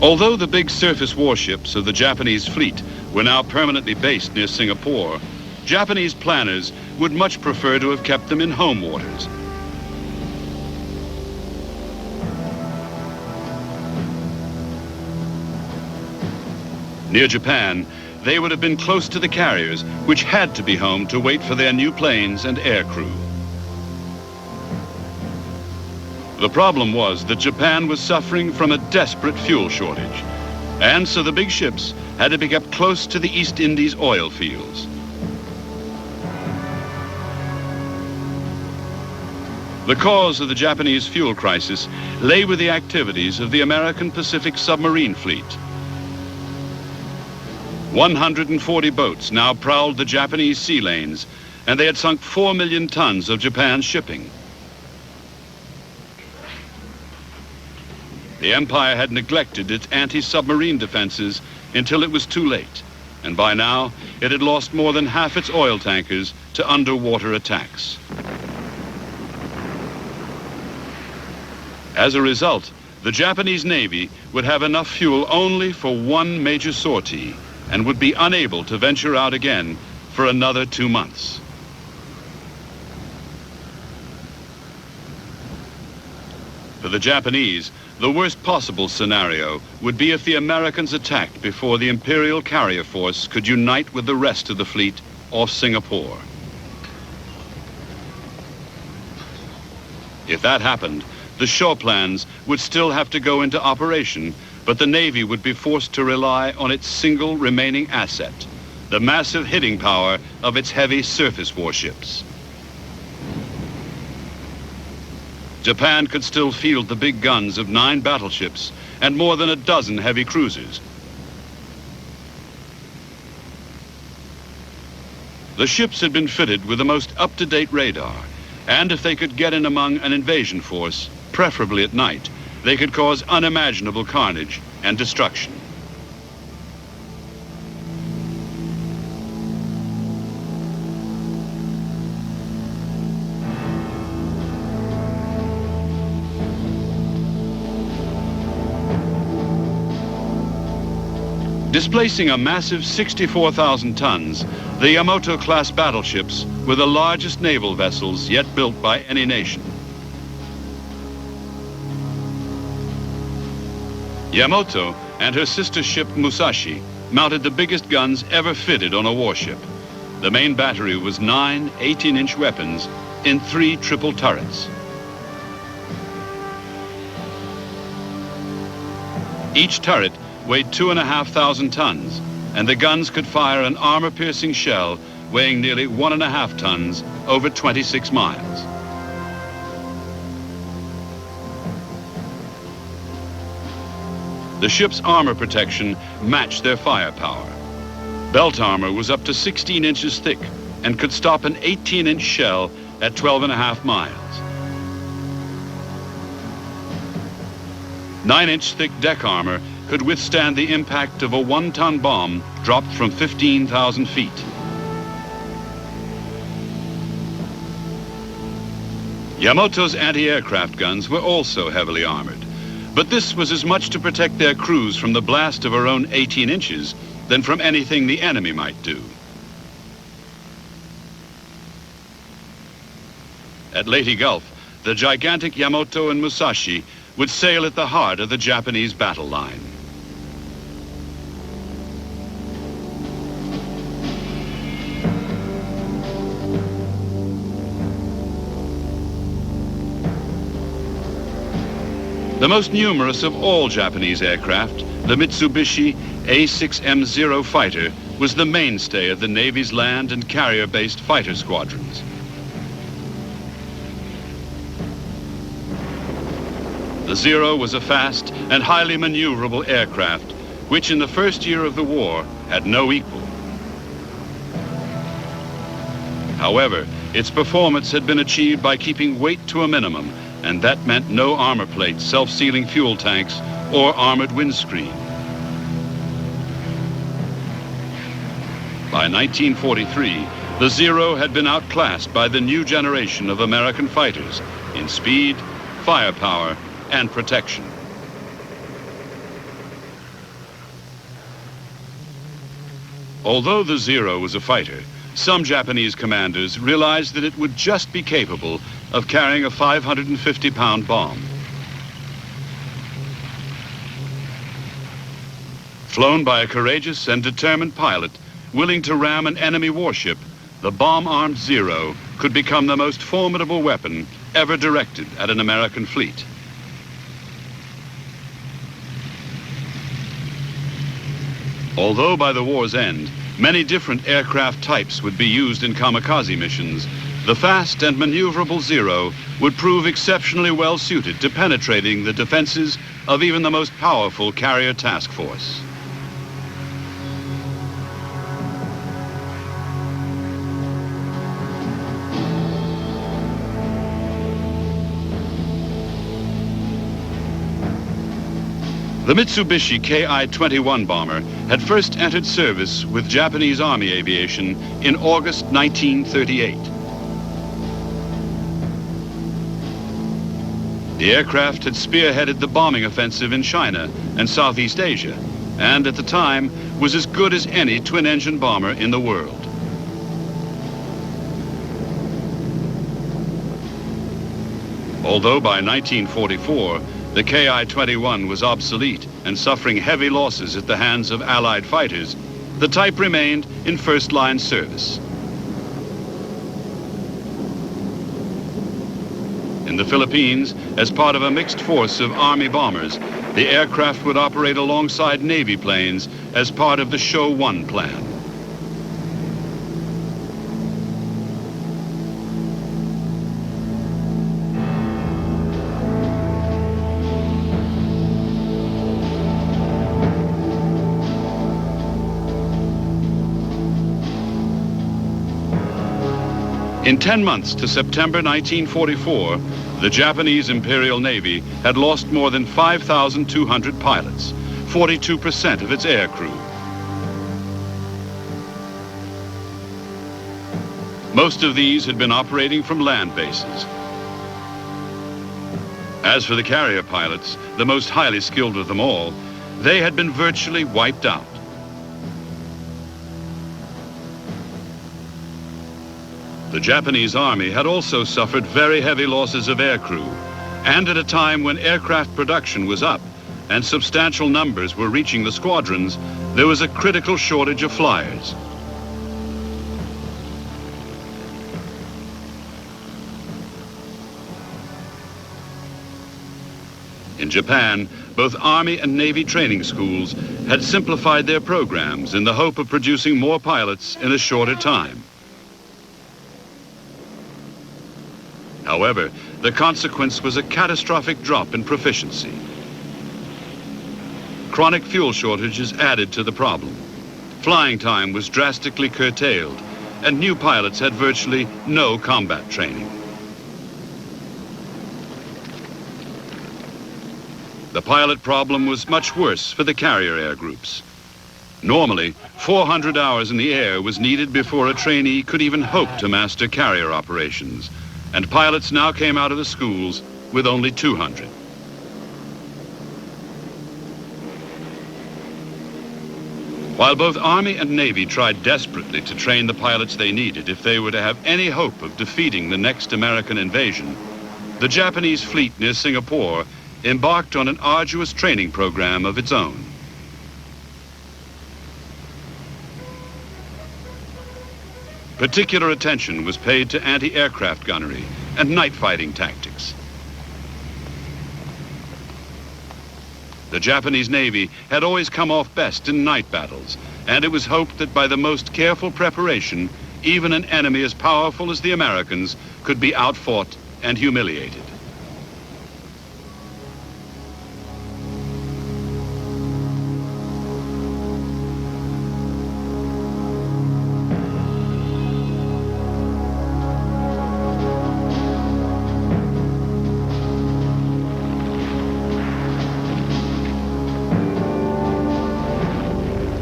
Although the big surface warships of the Japanese fleet were now permanently based near Singapore, Japanese planners would much prefer to have kept them in home waters. Near Japan, they would have been close to the carriers, which had to be home to wait for their new planes and air crew. The problem was that Japan was suffering from a desperate fuel shortage. And so the big ships had to be kept close to the East Indies oil fields. The cause of the Japanese fuel crisis lay with the activities of the American Pacific submarine fleet. 140 boats now prowled the Japanese sea lanes, and they had sunk 4 million tons of Japan's shipping. The Empire had neglected its anti-submarine defenses until it was too late, and by now it had lost more than half its oil tankers to underwater attacks. As a result, the Japanese Navy would have enough fuel only for one major sortie and would be unable to venture out again for another 2 months. For the Japanese, the worst possible scenario would be if the Americans attacked before the Imperial carrier force could unite with the rest of the fleet off Singapore. If that happened, the shore plans would still have to go into operation, but the Navy would be forced to rely on its single remaining asset, the massive hitting power of its heavy surface warships. Japan could still field the big guns of 9 battleships and more than a dozen heavy cruisers. The ships had been fitted with the most up-to-date radar, and if they could get in among an invasion force, preferably at night, they could cause unimaginable carnage and destruction. Displacing a massive 64,000 tons, the Yamato-class battleships were the largest naval vessels yet built by any nation. Yamato and her sister ship Musashi mounted the biggest guns ever fitted on a warship. The main battery was 9 18-inch weapons in 3 triple turrets. Each turret weighed 2,500 tons, and the guns could fire an armor-piercing shell weighing nearly 1.5 tons over 26 miles. The ship's armor protection matched their firepower. Belt armor was up to 16 inches thick and could stop an 18-inch shell at 12.5 miles. 9-inch thick deck armor could withstand the impact of a 1-ton bomb dropped from 15,000 feet. Yamato's anti-aircraft guns were also heavily armored, but this was as much to protect their crews from the blast of her own 18 inches than from anything the enemy might do. At Leyte Gulf, the gigantic Yamato and Musashi would sail at the heart of the Japanese battle line. The most numerous of all Japanese aircraft, the Mitsubishi A6M0 fighter, was the mainstay of the Navy's land and carrier-based fighter squadrons. The Zero was a fast and highly maneuverable aircraft, which in the first year of the war had no equal. However, its performance had been achieved by keeping weight to a minimum, and that meant no armor plates, self-sealing fuel tanks, or armored windscreen. By 1943, the Zero had been outclassed by the new generation of American fighters in speed, firepower, and protection. Although the Zero was a fighter, some Japanese commanders realized that it would just be capable of carrying a 550-pound bomb. Flown by a courageous and determined pilot willing to ram an enemy warship, the bomb-armed Zero could become the most formidable weapon ever directed at an American fleet. Although by the war's end, many different aircraft types would be used in kamikaze missions, the fast and maneuverable Zero would prove exceptionally well suited to penetrating the defenses of even the most powerful carrier task force. The Mitsubishi Ki-21 bomber had first entered service with Japanese Army aviation in August 1938. The aircraft had spearheaded the bombing offensive in China and Southeast Asia, and at the time was as good as any twin-engine bomber in the world. Although by 1944, the Ki-21 was obsolete and suffering heavy losses at the hands of Allied fighters, the type remained in first-line service. In the Philippines, as part of a mixed force of Army bombers, the aircraft would operate alongside Navy planes as part of the Show 1 plan. In 10 months to September 1944, the Japanese Imperial Navy had lost more than 5,200 pilots, 42% of its air crew. Most of these had been operating from land bases. As for the carrier pilots, the most highly skilled of them all, they had been virtually wiped out. The Japanese Army had also suffered very heavy losses of aircrew, and at a time when aircraft production was up and substantial numbers were reaching the squadrons, there was a critical shortage of flyers. In Japan, both Army and Navy training schools had simplified their programs in the hope of producing more pilots in a shorter time. However, the consequence was a catastrophic drop in proficiency. Chronic fuel shortages added to the problem. Flying time was drastically curtailed, and new pilots had virtually no combat training. The pilot problem was much worse for the carrier air groups. Normally, 400 hours in the air was needed before a trainee could even hope to master carrier operations. And pilots now came out of the schools with only 200. While both Army and Navy tried desperately to train the pilots they needed if they were to have any hope of defeating the next American invasion, the Japanese fleet near Singapore embarked on an arduous training program of its own. Particular attention was paid to anti-aircraft gunnery and night fighting tactics. The Japanese Navy had always come off best in night battles, and it was hoped that by the most careful preparation, even an enemy as powerful as the Americans could be outfought and humiliated.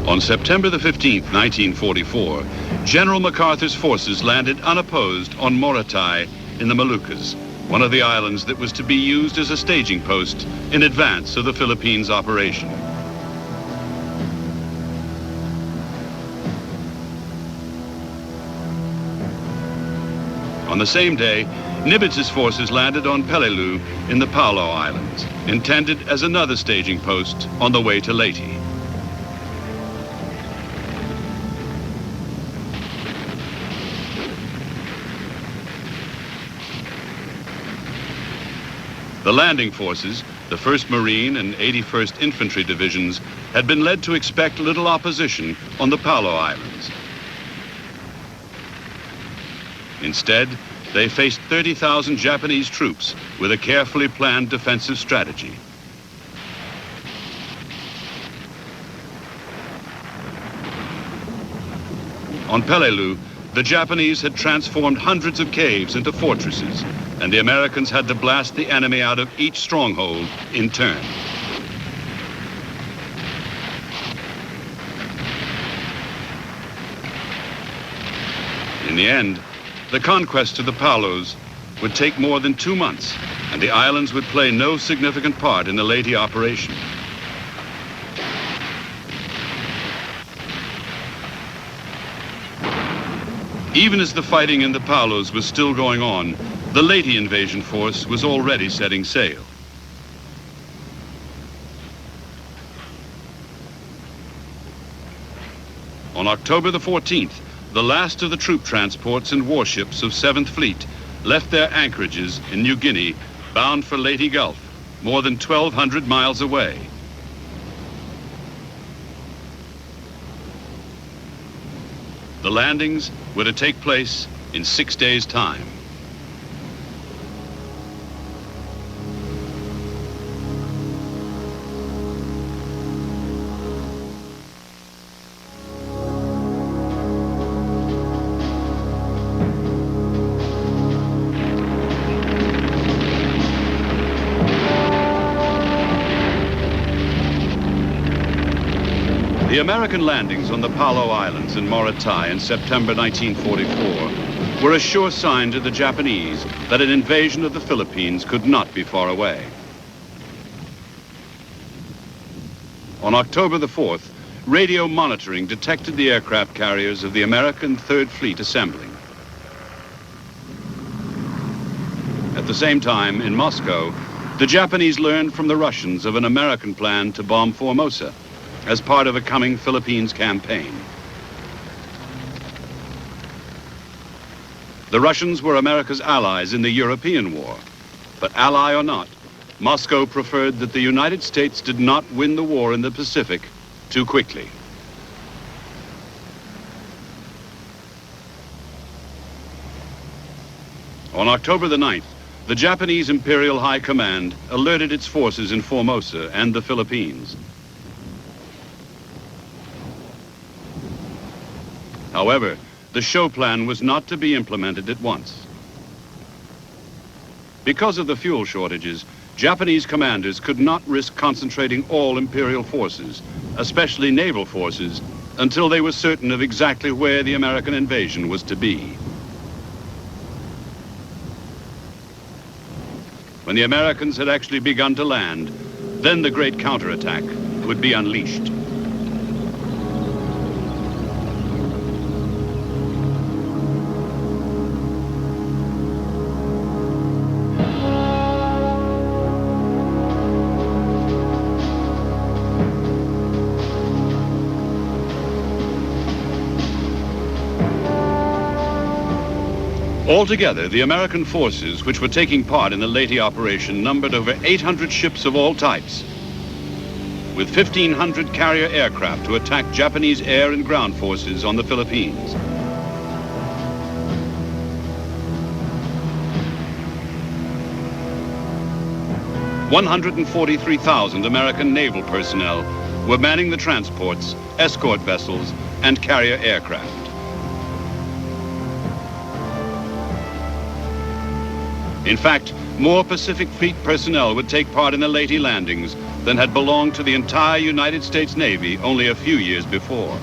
On September the 15th, 1944, General MacArthur's forces landed unopposed on Morotai in the Moluccas, one of the islands that was to be used as a staging post in advance of the Philippines operation. On the same day, Nibitz's forces landed on Peleliu in the Palau Islands, intended as another staging post on the way to Leyte. The landing forces, The 1st Marine and 81st Infantry Divisions had been led to expect little opposition on the Palau Islands. Instead, they faced 30,000 Japanese troops with a carefully planned defensive strategy. On Peleliu, the Japanese had transformed hundreds of caves into fortresses, and the Americans had to blast the enemy out of each stronghold in turn. In the end, the conquest of the Palaus would take more than 2 months, and the islands would play no significant part in the Leyte operation. Even as the fighting in the Palaus was still going on, the Leyte invasion force was already setting sail. On October the 14th, the last of the troop transports and warships of 7th Fleet left their anchorages in New Guinea, bound for Leyte Gulf, more than 1,200 miles away. The landings were to take place in 6 days' time. The American landings on the Palau Islands in Morotai in September 1944 were a sure sign to the Japanese that an invasion of the Philippines could not be far away. On October the 4th, radio monitoring detected the aircraft carriers of the American 3rd Fleet assembling. At the same time, in Moscow, the Japanese learned from the Russians of an American plan to bomb Formosa as part of a coming Philippines campaign. The Russians were America's allies in the European war, but ally or not, Moscow preferred that the United States did not win the war in the Pacific too quickly. On October the 9th, the Japanese Imperial High Command alerted its forces in Formosa and the Philippines. However, the show plan was not to be implemented at once. Because of the fuel shortages, Japanese commanders could not risk concentrating all Imperial forces, especially naval forces, until they were certain of exactly where the American invasion was to be. When the Americans had actually begun to land, then the great counterattack would be unleashed. Altogether, the American forces which were taking part in the Leyte operation numbered over 800 ships of all types, with 1,500 carrier aircraft to attack Japanese air and ground forces on the Philippines. $143,000 American naval personnel were manning the transports, escort vessels, and carrier aircraft. In fact, more Pacific Fleet personnel would take part in the Leyte landings than had belonged to the entire United States Navy only a few years before.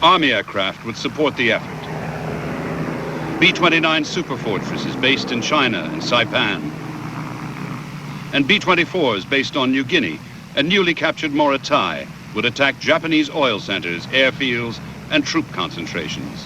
Army aircraft would support the effort. B-29 superfortresses based in China and Saipan, and B-24s based on New Guinea and newly captured Morotai would attack Japanese oil centers, airfields, and troop concentrations.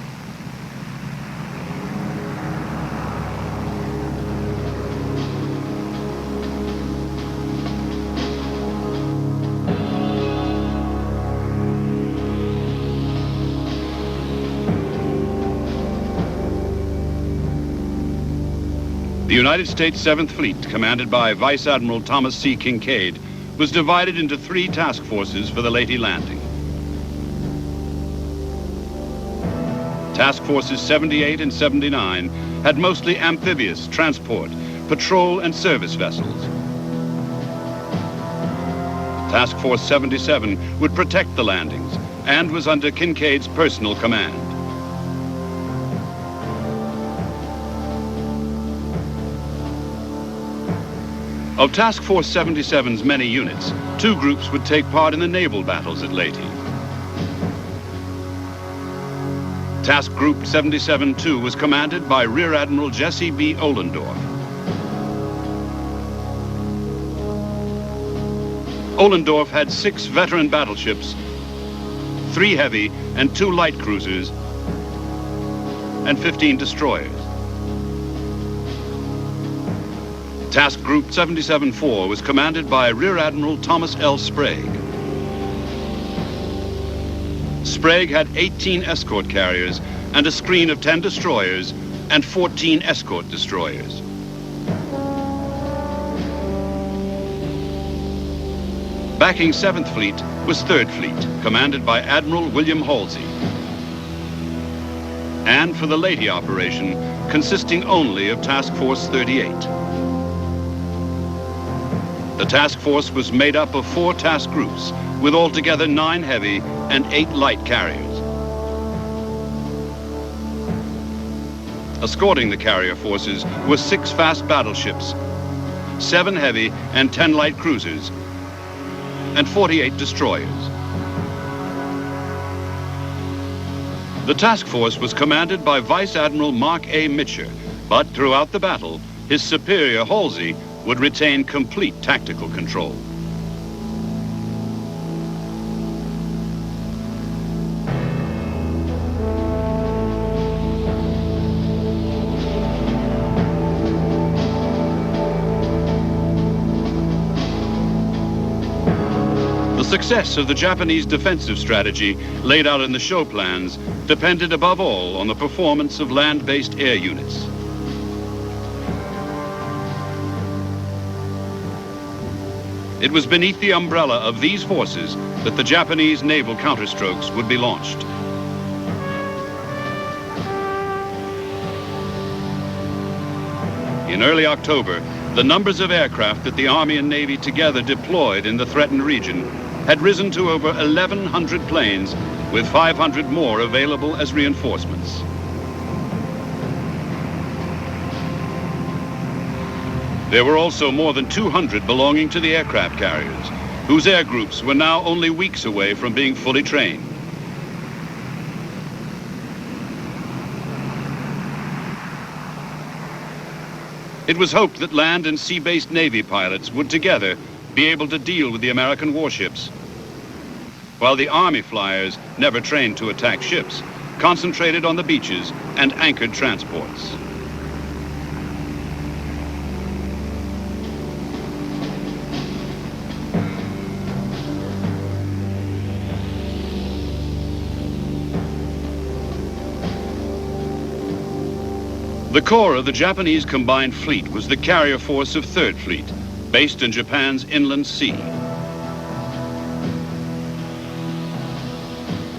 The United States 7th Fleet, commanded by Vice Admiral Thomas C. Kincaid, was divided into 3 task forces for the Leyte landing. Task Forces 78 and 79 had mostly amphibious, transport, patrol, and service vessels. Task Force 77 would protect the landings and was under Kincaid's personal command. Of Task Force 77's many units, 2 groups would take part in the naval battles at Leyte. Task Group 77-2 was commanded by Rear Admiral Jesse B. Ohlendorf. Ohlendorf had 6 veteran battleships, 3 heavy and 2 light cruisers, and 15 destroyers. Task Group 77-4 was commanded by Rear Admiral Thomas L. Sprague. Sprague had 18 escort carriers and a screen of 10 destroyers and 14 escort destroyers. Backing 7th Fleet was 3rd Fleet, commanded by Admiral William Halsey. And for the Leyte operation, consisting only of Task Force 38. The task force was made up of 4 task groups, with altogether 9 heavy and 8 light carriers. Escorting the carrier forces were 6 fast battleships, 7 heavy and 10 light cruisers, and 48 destroyers. The task force was commanded by Vice Admiral Mark A. Mitcher, but throughout the battle, his superior, Halsey, would retain complete tactical control. The success of the Japanese defensive strategy laid out in the show plans depended above all on the performance of land-based air units. It was beneath the umbrella of these forces that the Japanese naval counterstrokes would be launched. In early October, the numbers of aircraft that the Army and Navy together deployed in the threatened region had risen to over 1,100 planes, with 500 more available as reinforcements. There were also more than 200 belonging to the aircraft carriers, whose air groups were now only weeks away from being fully trained. It was hoped that land and sea-based Navy pilots would together be able to deal with the American warships, while the Army flyers, never trained to attack ships, concentrated on the beaches and anchored transports. The core of the Japanese combined fleet was the carrier force of 3rd Fleet, based in Japan's inland sea.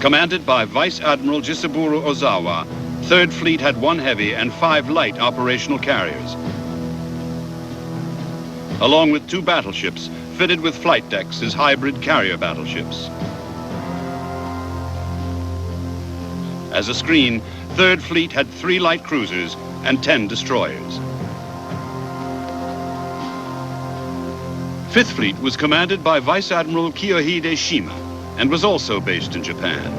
Commanded by Vice Admiral Jisaburo Ozawa, 3rd Fleet had 1 heavy and 5 light operational carriers, along with 2 battleships fitted with flight decks as hybrid carrier battleships. As a screen, 3rd Fleet had 3 light cruisers and 10 destroyers. 5th Fleet was commanded by Vice Admiral Kiyohide Shima and was also based in Japan.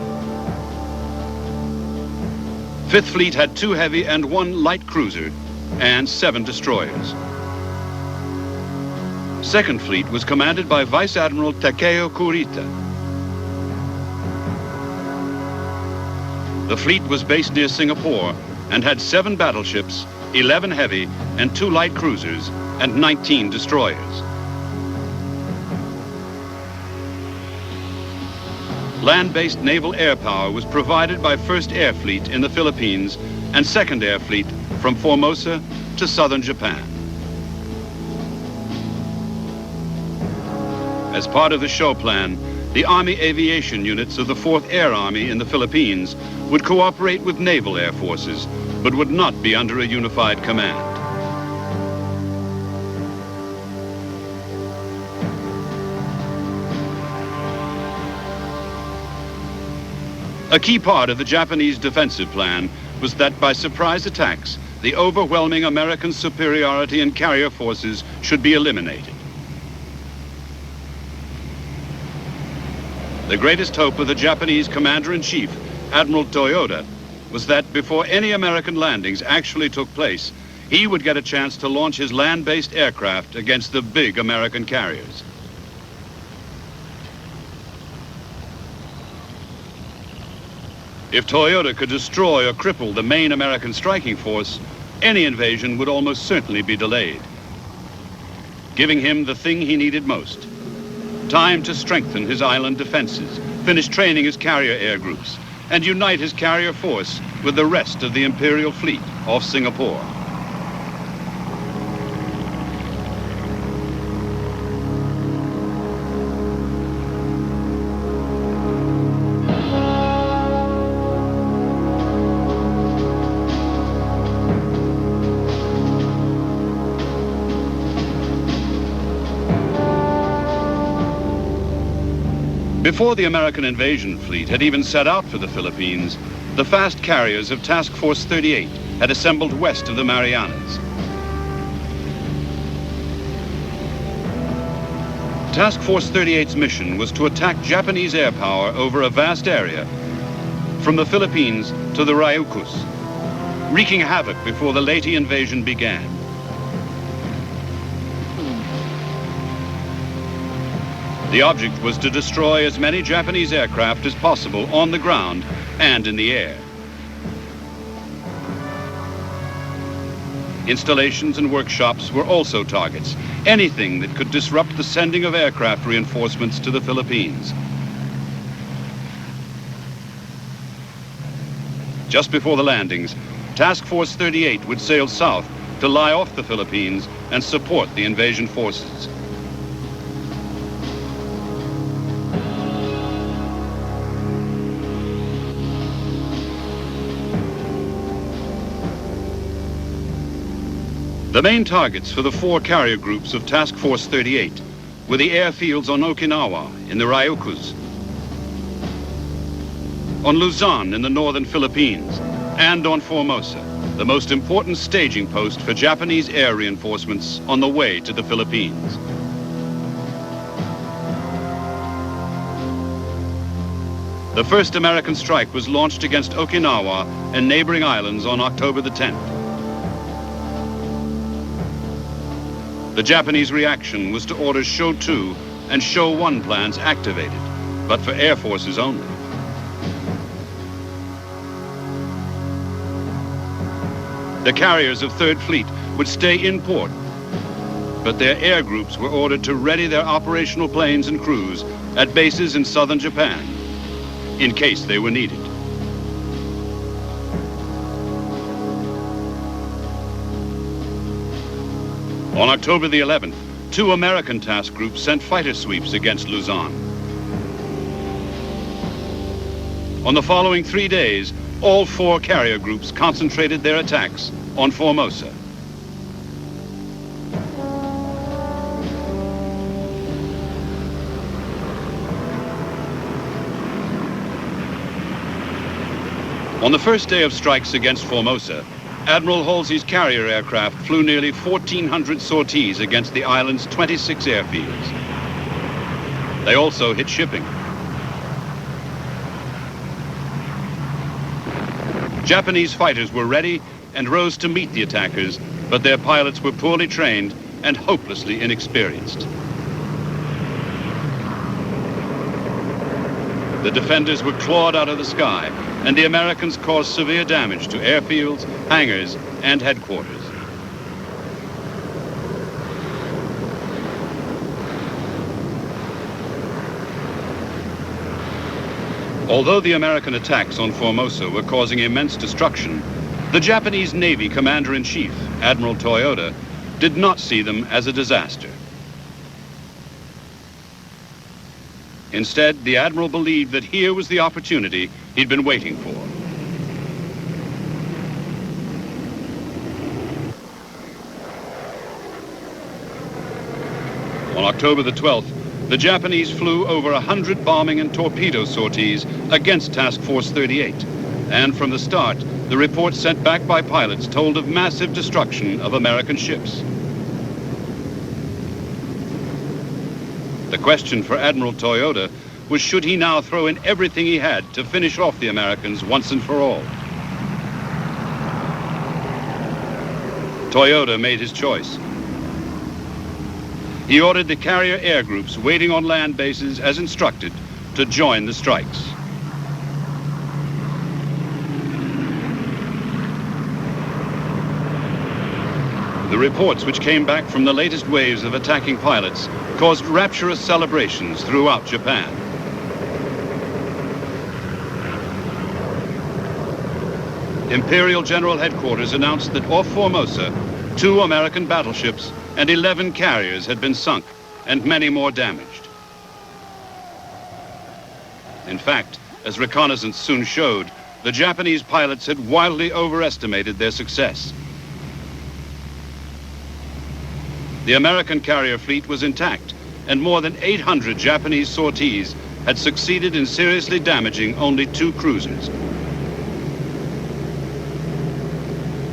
5th Fleet had 2 heavy and 1 light cruiser and 7 destroyers. 2nd Fleet was commanded by Vice Admiral Takeo Kurita. The fleet was based near Singapore and had 7 battleships, 11 heavy and 2 light cruisers, and 19 destroyers. Land-based naval air power was provided by 1st Air Fleet in the Philippines and 2nd Air Fleet from Formosa, to southern Japan. As part of the show plan, the Army aviation units of the 4th Air Army in the Philippines would cooperate with naval air forces, but would not be under a unified command. A key part of the Japanese defensive plan was that by surprise attacks, the overwhelming American superiority in carrier forces should be eliminated. The greatest hope of the Japanese commander-in-chief, Admiral Toyoda, was that before any American landings actually took place, he would get a chance to launch his land-based aircraft against the big American carriers. If Toyoda could destroy or cripple the main American striking force, any invasion would almost certainly be delayed, giving him the thing he needed most: time to strengthen his island defenses, finish training his carrier air groups, and unite his carrier force with the rest of the Imperial fleet off Singapore. Before the American invasion fleet had even set out for the Philippines, the fast carriers of Task Force 38 had assembled west of the Marianas. Task Force 38's mission was to attack Japanese air power over a vast area, from the Philippines to the Ryukyus, wreaking havoc before the Leyte invasion began. The object was to destroy as many Japanese aircraft as possible on the ground and in the air. Installations and workshops were also targets, anything that could disrupt the sending of aircraft reinforcements to the Philippines. Just before the landings, Task Force 38 would sail south to lie off the Philippines and support the invasion forces. The main targets for the 4 carrier groups of Task Force 38 were the airfields on Okinawa in the Ryukyus, on Luzon in the northern Philippines, and on Formosa, the most important staging post for Japanese air reinforcements on the way to the Philippines. The first American strike was launched against Okinawa and neighboring islands on October the 10th. The Japanese reaction was to order Show 2 and Show 1 plans activated, but for air forces only. The carriers of 3rd Fleet would stay in port, but their air groups were ordered to ready their operational planes and crews at bases in southern Japan, in case they were needed. On October the 11th, 2 American task groups sent fighter sweeps against Luzon. On the following 3 days, all 4 carrier groups concentrated their attacks on Formosa. On the first day of strikes against Formosa, Admiral Halsey's carrier aircraft flew nearly 1,400 sorties against the island's 26 airfields. They also hit shipping. Japanese fighters were ready and rose to meet the attackers, but their pilots were poorly trained and hopelessly inexperienced. The defenders were clawed out of the sky, and the Americans caused severe damage to airfields, hangars, and headquarters. Although the American attacks on Formosa were causing immense destruction, the Japanese Navy commander-in-chief, Admiral Toyota, did not see them as a disaster. Instead, the Admiral believed that here was the opportunity he'd been waiting for. On October the 12th, the Japanese flew over 100 bombing and torpedo sorties against Task Force 38. And from the start, the reports sent back by pilots told of massive destruction of American ships. The question for Admiral Toyota was, should he now throw in everything he had to finish off the Americans once and for all? Toyota made his choice. He ordered the carrier air groups waiting on land bases as instructed to join the strikes. The reports which came back from the latest waves of attacking pilots caused rapturous celebrations throughout Japan. Imperial General Headquarters announced that off Formosa, 2 American battleships and 11 carriers had been sunk and many more damaged. In fact, as reconnaissance soon showed, the Japanese pilots had wildly overestimated their success. The American carrier fleet was intact, and more than 800 Japanese sorties had succeeded in seriously damaging only 2 cruisers.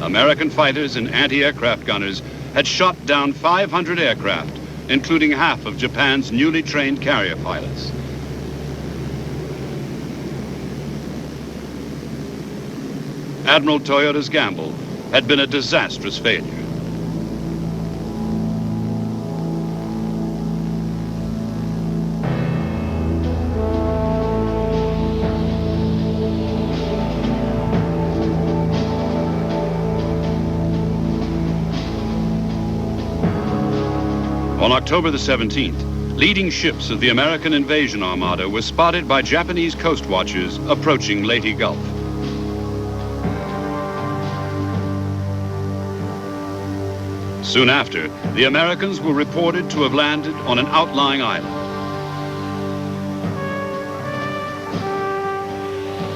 American fighters and anti-aircraft gunners had shot down 500 aircraft, including half of Japan's newly trained carrier pilots. Admiral Toyota's gamble had been a disastrous failure. On October the 17th, leading ships of the American invasion armada were spotted by Japanese coast watchers approaching Leyte Gulf. Soon after, the Americans were reported to have landed on an outlying island.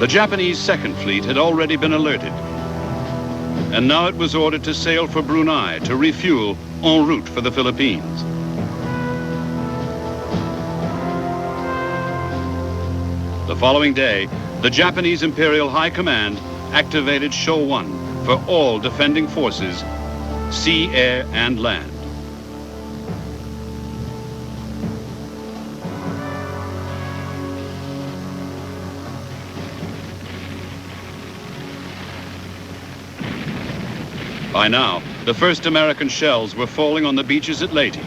The Japanese Second Fleet had already been alerted, and now it was ordered to sail for Brunei to refuel en route for the Philippines. The following day, the Japanese Imperial High Command activated Shoal 1 for all defending forces, sea, air, and land. By now, the first American shells were falling on the beaches at Leyte.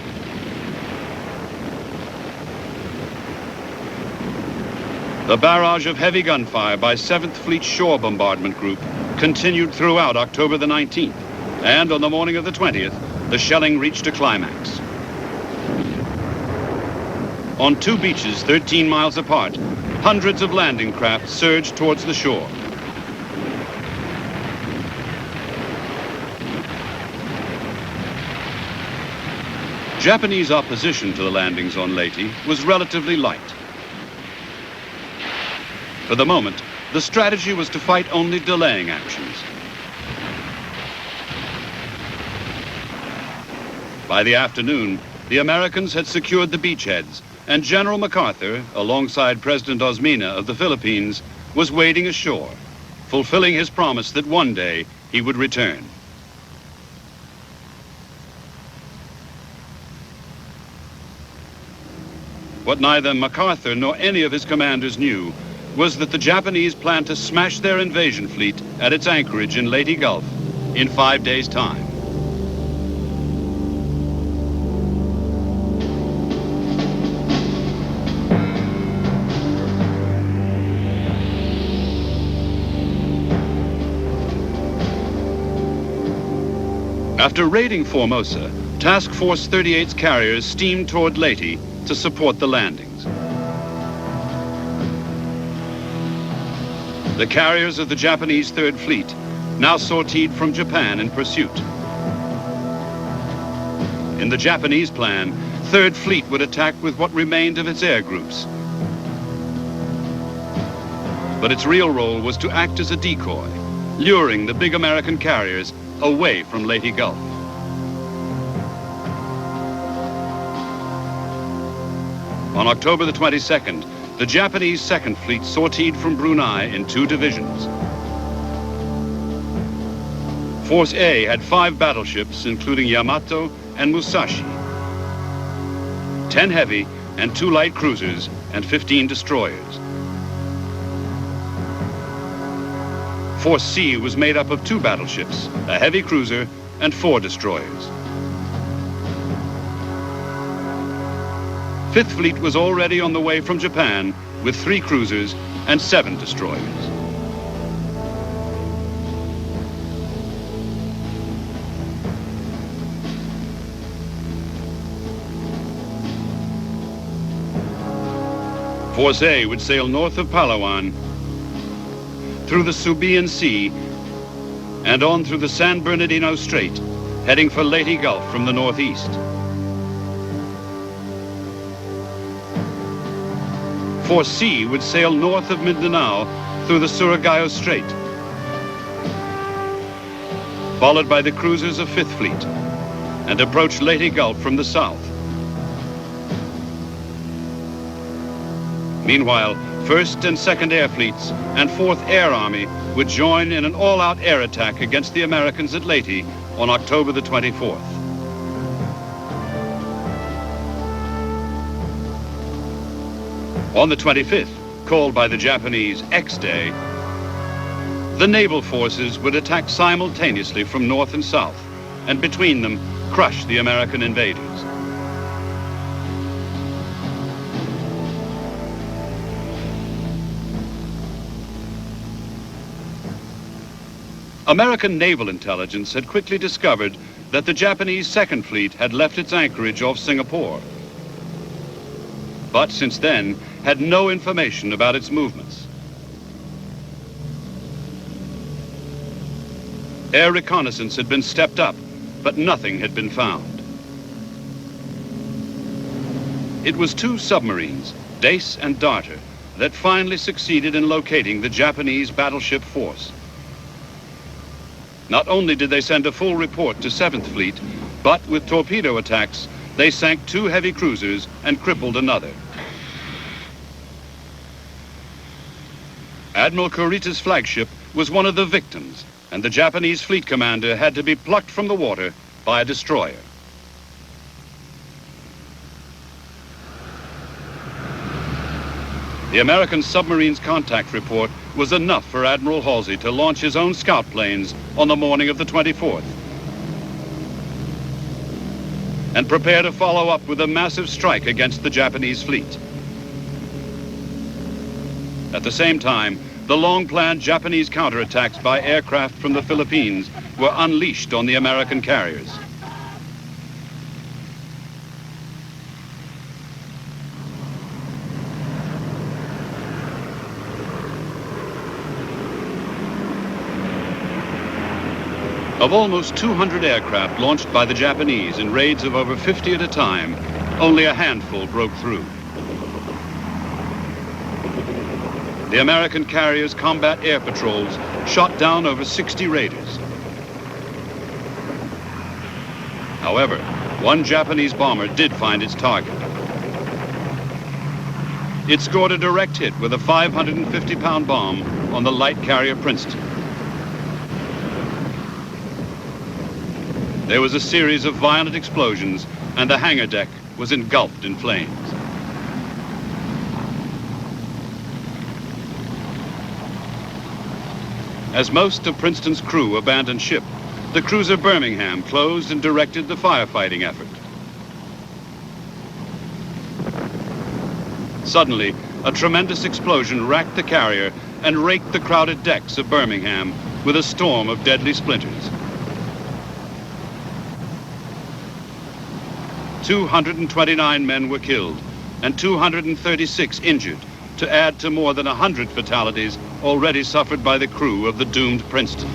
The barrage of heavy gunfire by 7th Fleet Shore Bombardment Group continued throughout October the 19th, and on the morning of the 20th, the shelling reached a climax. On 2 beaches 13 miles apart, hundreds of landing craft surged towards the shore. Japanese opposition to the landings on Leyte was relatively light. For the moment, the strategy was to fight only delaying actions. By the afternoon, the Americans had secured the beachheads, and General MacArthur, alongside President Osmeña of the Philippines, was wading ashore, fulfilling his promise that one day he would return. What neither MacArthur nor any of his commanders knew was that the Japanese planned to smash their invasion fleet at its anchorage in Leyte Gulf in 5 days' time. After raiding Formosa, Task Force 38's carriers steamed toward Leyte to support the landings. The carriers of the Japanese Third Fleet now sortied from Japan in pursuit. In the Japanese plan, 3rd Fleet would attack with what remained of its air groups. But its real role was to act as a decoy, luring the big American carriers away from Leyte Gulf. On October the 22nd, the Japanese 2nd Fleet sortied from Brunei in 2 divisions. Force A had 5 battleships, including Yamato and Musashi, 10 heavy and 2 light cruisers, and 15 destroyers. Force C was made up of 2 battleships, a heavy cruiser, and 4 destroyers. 5th Fleet was already on the way from Japan with 3 cruisers and 7 destroyers. Force A would sail north of Palawan, through the Subian Sea, and on through the San Bernardino Strait, heading for Leyte Gulf from the northeast. Force C would sail north of Mindanao through the Surigao Strait, followed by the cruisers of 5th Fleet, and approach Leyte Gulf from the south. Meanwhile, 1st and 2nd Air Fleets and 4th Air Army would join in an all-out air attack against the Americans at Leyte on October the 24th. On the 25th, called by the Japanese X-Day, the naval forces would attack simultaneously from north and south, and between them, crush the American invaders. American naval intelligence had quickly discovered that the Japanese 2nd Fleet had left its anchorage off Singapore, but since then had no information about its movements. Air reconnaissance had been stepped up, but nothing had been found. It was 2 submarines, Dace and Darter, that finally succeeded in locating the Japanese battleship force. Not only did they send a full report to 7th Fleet, but with torpedo attacks, they sank 2 heavy cruisers and crippled another. Admiral Kurita's flagship was one of the victims, and the Japanese fleet commander had to be plucked from the water by a destroyer. The American submarine's contact report was enough for Admiral Halsey to launch his own scout planes on the morning of the 24th and prepare to follow up with a massive strike against the Japanese fleet. At the same time, the long-planned Japanese counterattacks by aircraft from the Philippines were unleashed on the American carriers. Of almost 200 aircraft launched by the Japanese in raids of over 50 at a time, only a handful broke through. The American carriers' combat air patrols shot down over 60 raiders. However, one Japanese bomber did find its target. It scored a direct hit with a 550-pound bomb on the light carrier Princeton. There was a series of violent explosions, and the hangar deck was engulfed in flames. As most of Princeton's crew abandoned ship, the cruiser Birmingham closed and directed the firefighting effort. Suddenly, a tremendous explosion racked the carrier and raked the crowded decks of Birmingham with a storm of deadly splinters. 229 men were killed and 236 injured, to add to more than 100 fatalities already suffered by the crew of the doomed Princeton.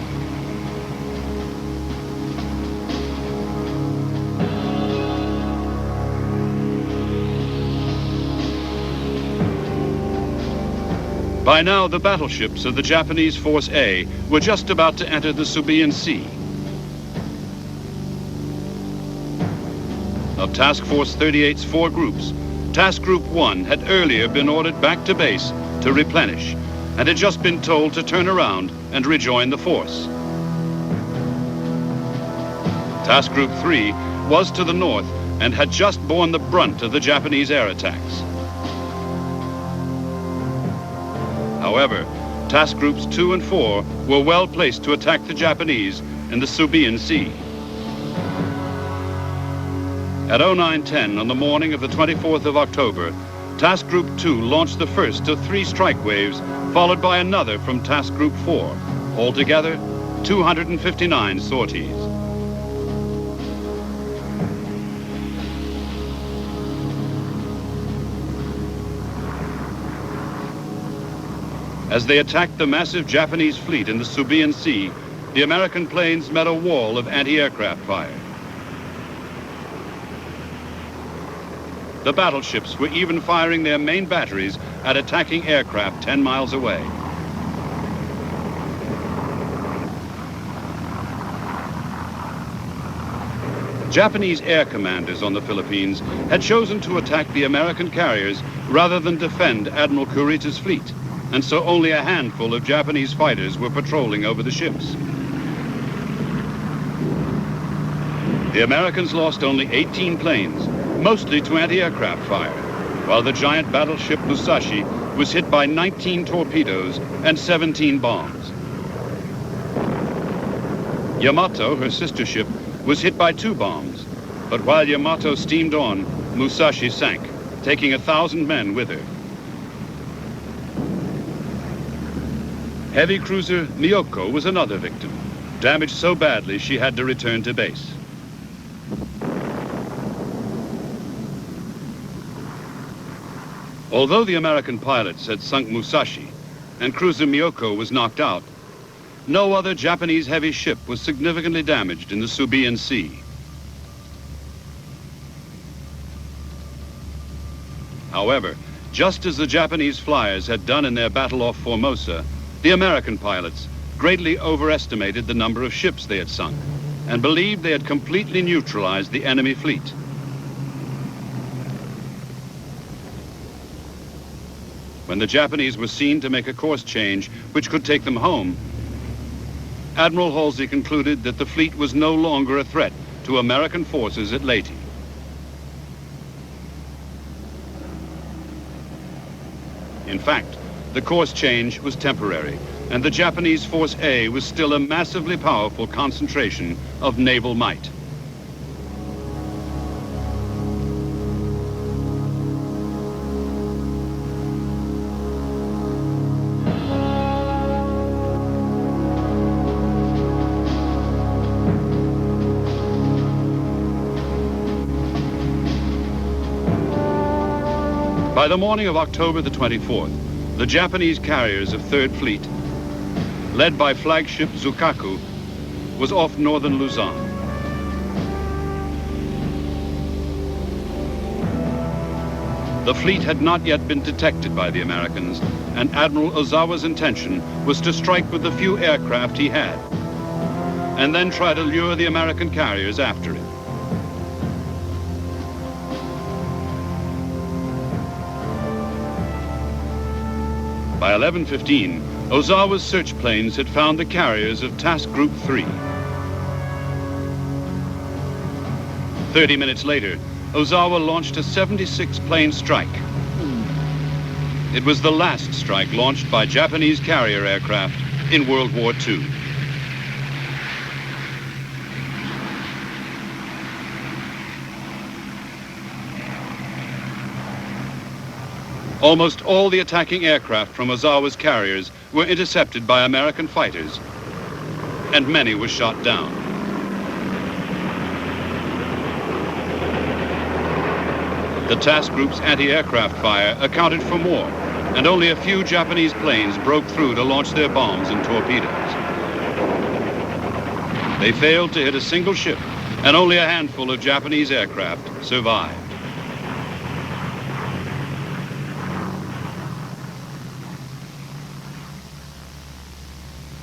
By now, the battleships of the Japanese Force A were just about to enter the Subian Sea. Of Task Force 38's 4 groups, Task Group 1 had earlier been ordered back to base to replenish and had just been told to turn around and rejoin the force. Task Group 3 was to the north and had just borne the brunt of the Japanese air attacks. However, Task Groups 2 and 4 were well placed to attack the Japanese in the Subian Sea. At 09:10 on the morning of the 24th of October, Task Group 2 launched the first of 3 strike waves, followed by another from Task Group 4. Altogether, 259 sorties. As they attacked the massive Japanese fleet in the Subian Sea, the American planes met a wall of anti-aircraft fire. The battleships were even firing their main batteries at attacking aircraft 10 miles away. Japanese air commanders on the Philippines had chosen to attack the American carriers rather than defend Admiral Kurita's fleet, and so only a handful of Japanese fighters were patrolling over the ships. The Americans lost only 18 planes, mostly to anti-aircraft fire, while the giant battleship Musashi was hit by 19 torpedoes and 17 bombs. Yamato, her sister ship, was hit by 2 bombs, but while Yamato steamed on, Musashi sank, taking 1,000 men with her. Heavy cruiser Miyoko was another victim, damaged so badly she had to return to base. Although the American pilots had sunk Musashi and cruiser Miyoko was knocked out, no other Japanese heavy ship was significantly damaged in the Subian Sea. However, just as the Japanese flyers had done in their battle off Formosa, the American pilots greatly overestimated the number of ships they had sunk and believed they had completely neutralized the enemy fleet. When the Japanese were seen to make a course change which could take them home, Admiral Halsey concluded that the fleet was no longer a threat to American forces at Leyte. In fact, the course change was temporary, and the Japanese Force A was still a massively powerful concentration of naval might. By the morning of October the 24th, the Japanese carriers of 3rd Fleet, led by flagship Zukaku, was off northern Luzon. The fleet had not yet been detected by the Americans, and Admiral Ozawa's intention was to strike with the few aircraft he had, and then try to lure the American carriers after it. By 11:15, Ozawa's search planes had found the carriers of Task Group 3. 30 minutes later, Ozawa launched a 76-plane strike. It was the last strike launched by Japanese carrier aircraft in World War II. Almost all the attacking aircraft from Ozawa's carriers were intercepted by American fighters, and many were shot down. The task group's anti-aircraft fire accounted for more, and only a few Japanese planes broke through to launch their bombs and torpedoes. They failed to hit a single ship, and only a handful of Japanese aircraft survived.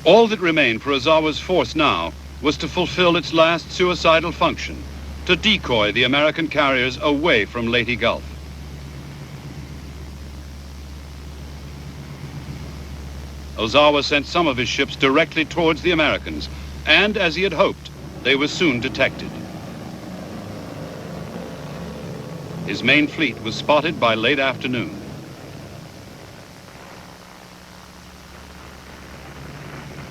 All that remained for Ozawa's force now was to fulfill its last suicidal function, to decoy the American carriers away from Leyte Gulf. Ozawa sent some of his ships directly towards the Americans, and as he had hoped, they were soon detected. His main fleet was spotted by late afternoon.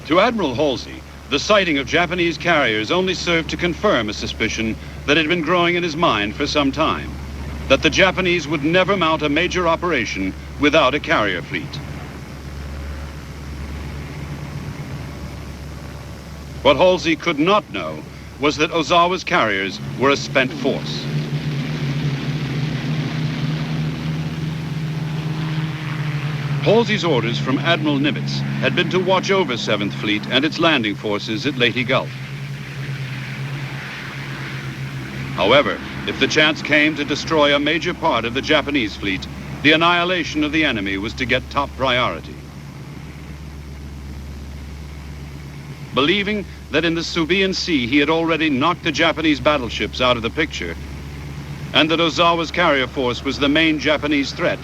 To Admiral Halsey, the sighting of Japanese carriers only served to confirm a suspicion that had been growing in his mind for some time, that the Japanese would never mount a major operation without a carrier fleet. What Halsey could not know was that Ozawa's carriers were a spent force. Halsey's orders from Admiral Nimitz had been to watch over 7th Fleet and its landing forces at Leyte Gulf. However, if the chance came to destroy a major part of the Japanese fleet, the annihilation of the enemy was to get top priority. Believing that in the Subian Sea he had already knocked the Japanese battleships out of the picture, and that Ozawa's carrier force was the main Japanese threat,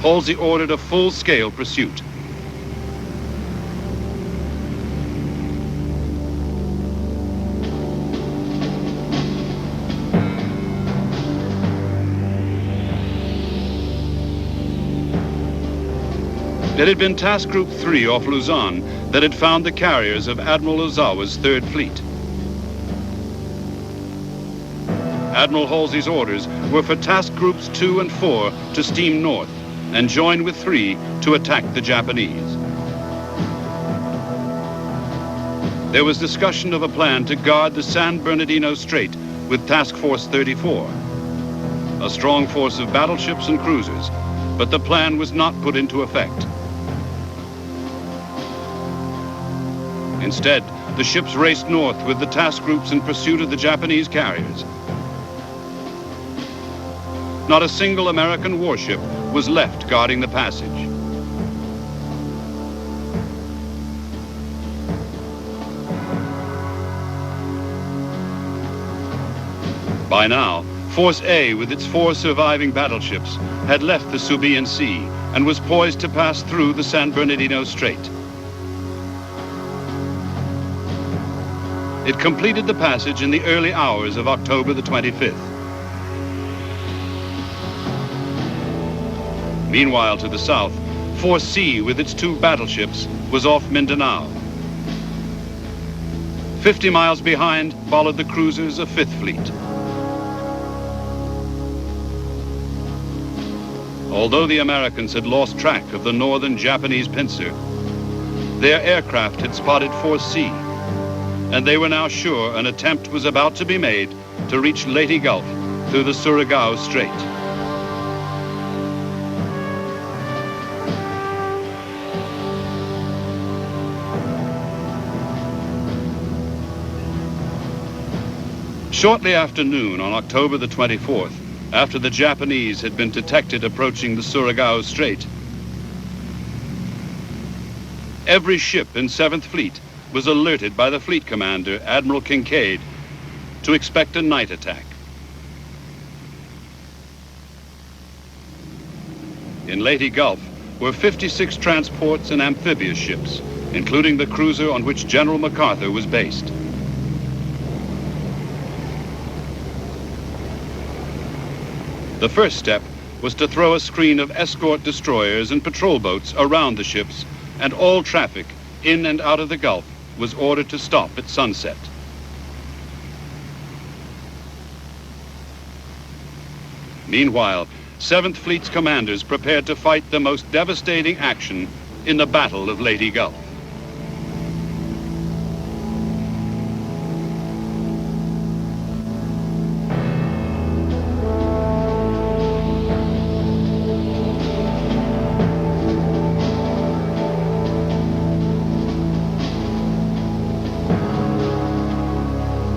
Halsey ordered a full-scale pursuit. It had been Task Group 3 off Luzon that had found the carriers of Admiral Ozawa's 3rd Fleet. Admiral Halsey's orders were for Task Groups 2 and 4 to steam north and join with 3 to attack the Japanese. There was discussion of a plan to guard the San Bernardino Strait with Task Force 34, a strong force of battleships and cruisers, but the plan was not put into effect. Instead, the ships raced north with the task groups in pursuit of the Japanese carriers. Not a single American warship was left guarding the passage. By now, Force A, with its 4 surviving battleships, had left the Subian Sea and was poised to pass through the San Bernardino Strait. It completed the passage in the early hours of October the 25th. Meanwhile, to the south, Force C, with its 2 battleships, was off Mindanao. 50 miles behind followed the cruisers of 5th Fleet. Although the Americans had lost track of the northern Japanese pincer, their aircraft had spotted Force C, and they were now sure an attempt was about to be made to reach Leyte Gulf through the Surigao Strait. Shortly after noon on October the 24th, after the Japanese had been detected approaching the Surigao Strait, every ship in 7th Fleet was alerted by the fleet commander, Admiral Kincaid, to expect a night attack. In Leyte Gulf were 56 transports and amphibious ships, including the cruiser on which General MacArthur was based. The first step was to throw a screen of escort destroyers and patrol boats around the ships, and all traffic in and out of the Gulf was ordered to stop at sunset. Meanwhile, 7th Fleet's commanders prepared to fight the most devastating action in the Battle of Leyte Gulf.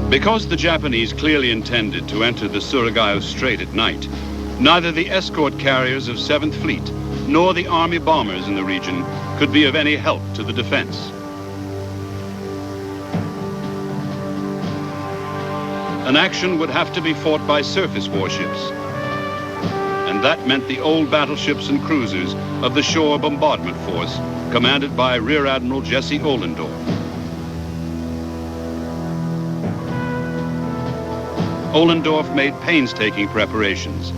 Because the Japanese clearly intended to enter the Surigao Strait at night, neither the escort carriers of 7th Fleet nor the Army bombers in the region could be of any help to the defense. an action would have to be fought by surface warships. And that meant the old battleships and cruisers of the Shore Bombardment Force, commanded by Rear Admiral Jesse Ohlendorf. Ohlendorf made painstaking preparations.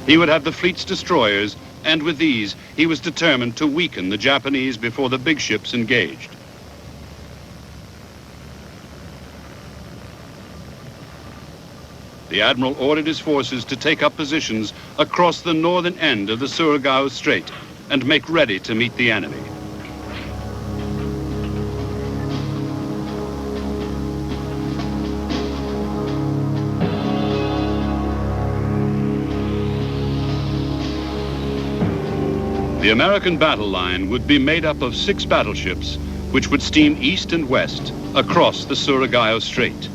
He would have the fleet's destroyers, and with these, he was determined to weaken the Japanese before the big ships engaged. The admiral ordered his forces to take up positions across the northern end of the Surigao Strait and make ready to meet the enemy. The American battle line would be made up of 6 battleships, which would steam east and west across the Surigao Strait.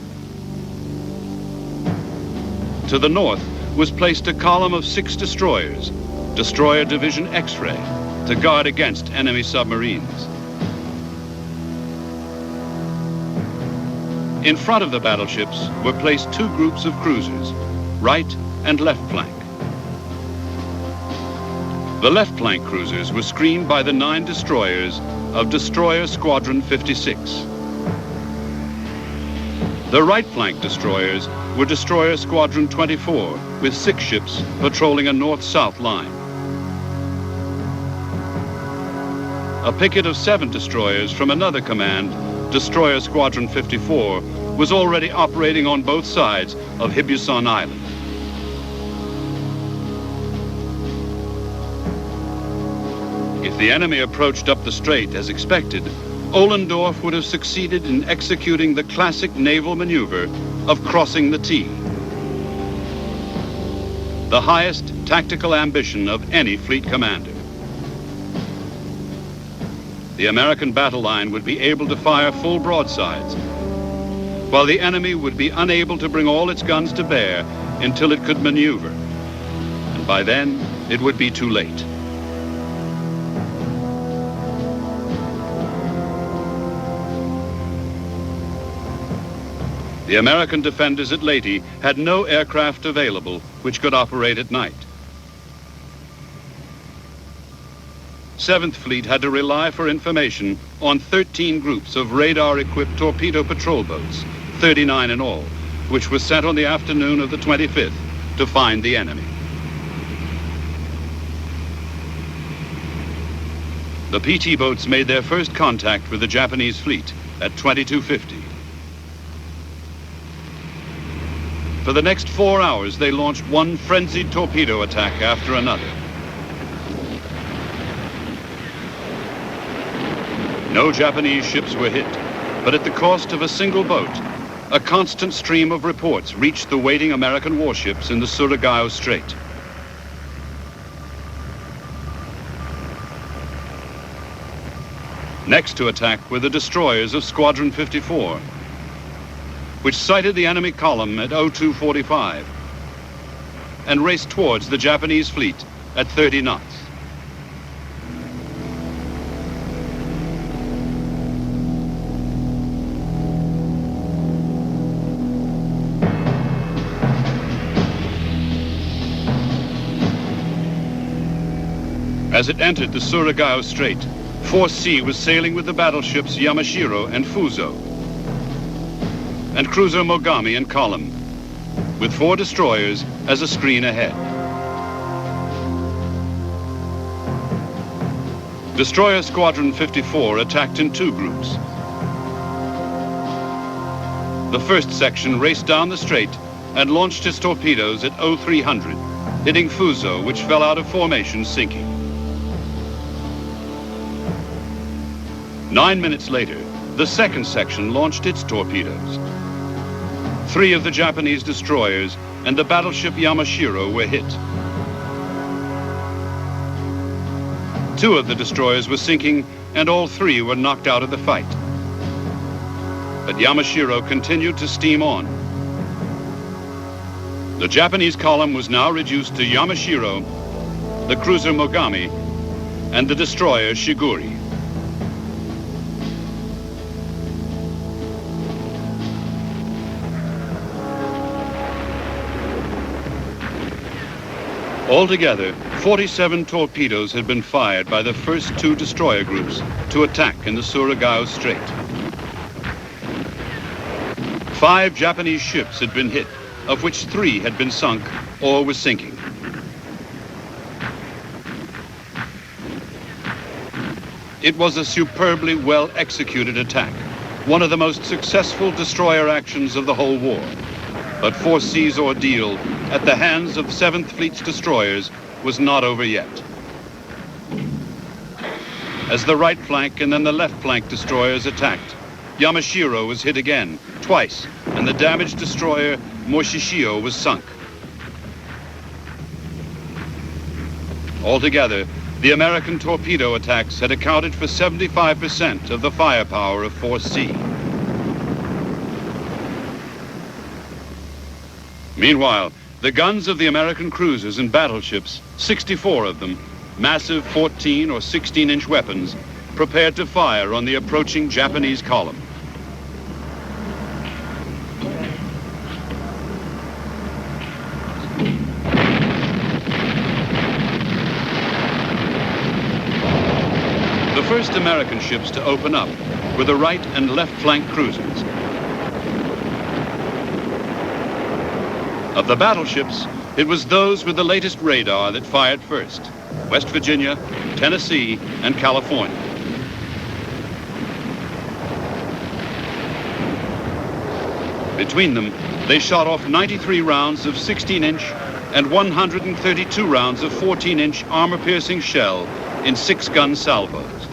To the north was placed a column of 6 destroyers, Destroyer Division X-Ray, to guard against enemy submarines. In front of the battleships were placed 2 groups of cruisers, right and left flank. The left flank cruisers were screened by the 9 destroyers of Destroyer Squadron 56. The right flank destroyers were Destroyer Squadron 24, with 6 ships patrolling a north-south line. A picket of 7 destroyers from another command, Destroyer Squadron 54, was already operating on both sides of Hibusan Island. If the enemy approached up the strait as expected, Ohlendorf would have succeeded in executing the classic naval maneuver of crossing the T, the highest tactical ambition of any fleet commander. The American battle line would be able to fire full broadsides, while the enemy would be unable to bring all its guns to bear until it could maneuver. And by then, it would be too late. The American defenders at Leyte had no aircraft available which could operate at night. 7th Fleet had to rely for information on 13 groups of radar-equipped torpedo patrol boats, 39 in all, which were sent on the afternoon of the 25th to find the enemy. The PT boats made their first contact with the Japanese fleet at 2250. For the next 4 hours, they launched one frenzied torpedo attack after another. No Japanese ships were hit, but at the cost of a single boat, a constant stream of reports reached the waiting American warships in the Surigao Strait. Next to attack were the destroyers of Squadron 54, which sighted the enemy column at 0245 and raced towards the Japanese fleet at 30 knots. As it entered the Surigao Strait, Force C was sailing with the battleships Yamashiro and Fuso, and cruiser Mogami in column, with 4 destroyers as a screen ahead. Destroyer Squadron 54 attacked in 2 groups. The first section raced down the strait and launched its torpedoes at 0300, hitting Fuso, which fell out of formation, sinking. 9 minutes later, the second section launched its torpedoes. 3 of the Japanese destroyers and the battleship Yamashiro were hit. 2 of the destroyers were sinking, and all 3 were knocked out of the fight. But Yamashiro continued to steam on. The Japanese column was now reduced to Yamashiro, the cruiser Mogami, and the destroyer Shiguri. Altogether, 47 torpedoes had been fired by the first two destroyer groups to attack in the Surigao Strait. 5 Japanese ships had been hit, of which 3 had been sunk or were sinking. It was a superbly well-executed attack, one of the most successful destroyer actions of the whole war. But 4C's ordeal at the hands of 7th Fleet's destroyers was not over yet. As the right flank and then the left flank destroyers attacked, Yamashiro was hit again, twice, and the damaged destroyer Moshishio was sunk. Altogether, the American torpedo attacks had accounted for 75% of the firepower of 4C. Meanwhile, the guns of the American cruisers and battleships, 64 of them, massive 14 or 16-inch weapons, prepared to fire on the approaching Japanese column. The first American ships to open up were the right and left flank cruisers. Of the battleships, it was those with the latest radar that fired first: West Virginia, Tennessee, and California. Between them, they shot off 93 rounds of 16-inch and 132 rounds of 14-inch armor-piercing shell in 6-gun salvos.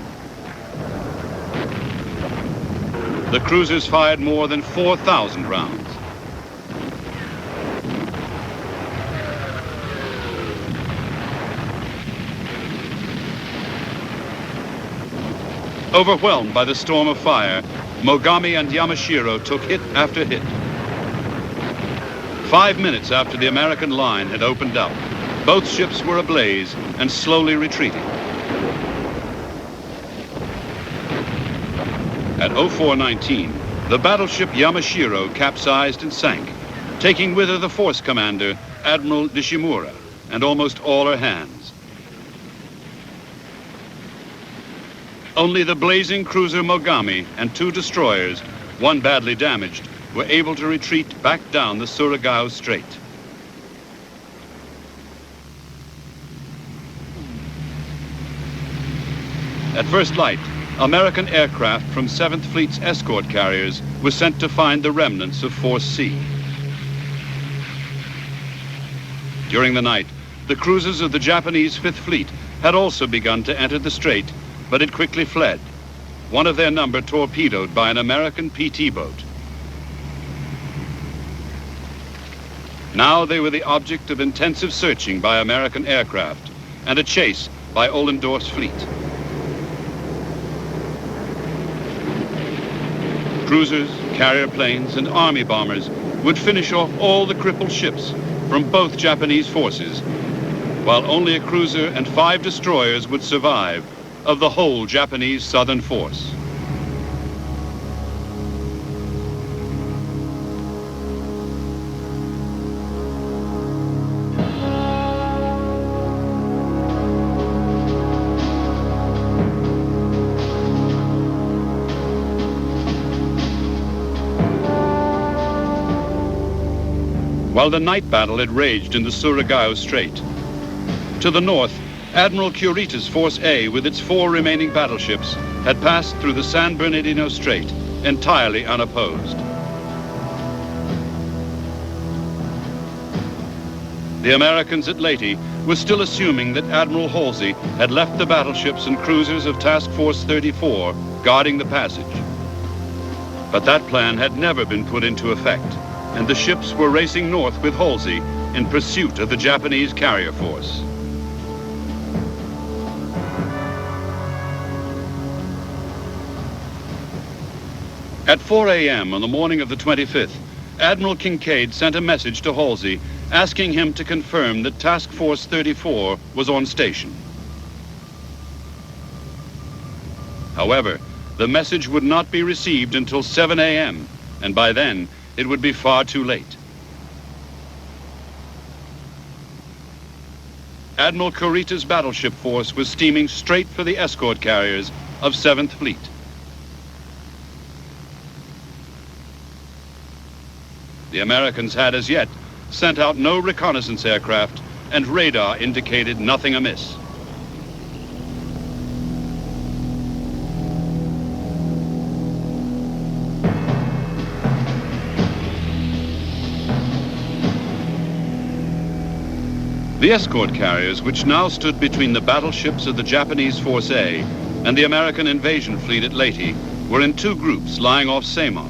The cruisers fired more than 4,000 rounds. Overwhelmed by the storm of fire, Mogami and Yamashiro took hit after hit. 5 minutes after the American line had opened up, both ships were ablaze and slowly retreating. At 04:19, the battleship Yamashiro capsized and sank, taking with her the force commander, Admiral Nishimura, and almost all her hands. Only the blazing cruiser Mogami and 2 destroyers, one badly damaged, were able to retreat back down the Surigao Strait. At first light, American aircraft from 7th Fleet's escort carriers were sent to find the remnants of Force C. During the night, the cruisers of the Japanese 5th Fleet had also begun to enter the strait, but it quickly fled, one of their number torpedoed by an American PT boat. Now they were the object of intensive searching by American aircraft and a chase by Ohlendorf's fleet. Cruisers, carrier planes, and army bombers would finish off all the crippled ships from both Japanese forces, while only a cruiser and 5 destroyers would survive of the whole Japanese southern force. While the night battle had raged in the Surigao Strait, to the north, Admiral Kurita's Force A, with its 4 remaining battleships, had passed through the San Bernardino Strait, entirely unopposed. The Americans at Leyte were still assuming that Admiral Halsey had left the battleships and cruisers of Task Force 34 guarding the passage. But that plan had never been put into effect, and the ships were racing north with Halsey in pursuit of the Japanese carrier force. At 4 a.m. on the morning of the 25th, Admiral Kincaid sent a message to Halsey asking him to confirm that Task Force 34 was on station. However, the message would not be received until 7 a.m., and by then, it would be far too late. Admiral Kurita's battleship force was steaming straight for the escort carriers of 7th Fleet. The Americans had as yet sent out no reconnaissance aircraft, and radar indicated nothing amiss. The escort carriers, which now stood between the battleships of the Japanese Force A and the American invasion fleet at Leyte, were in two groups lying off Samar.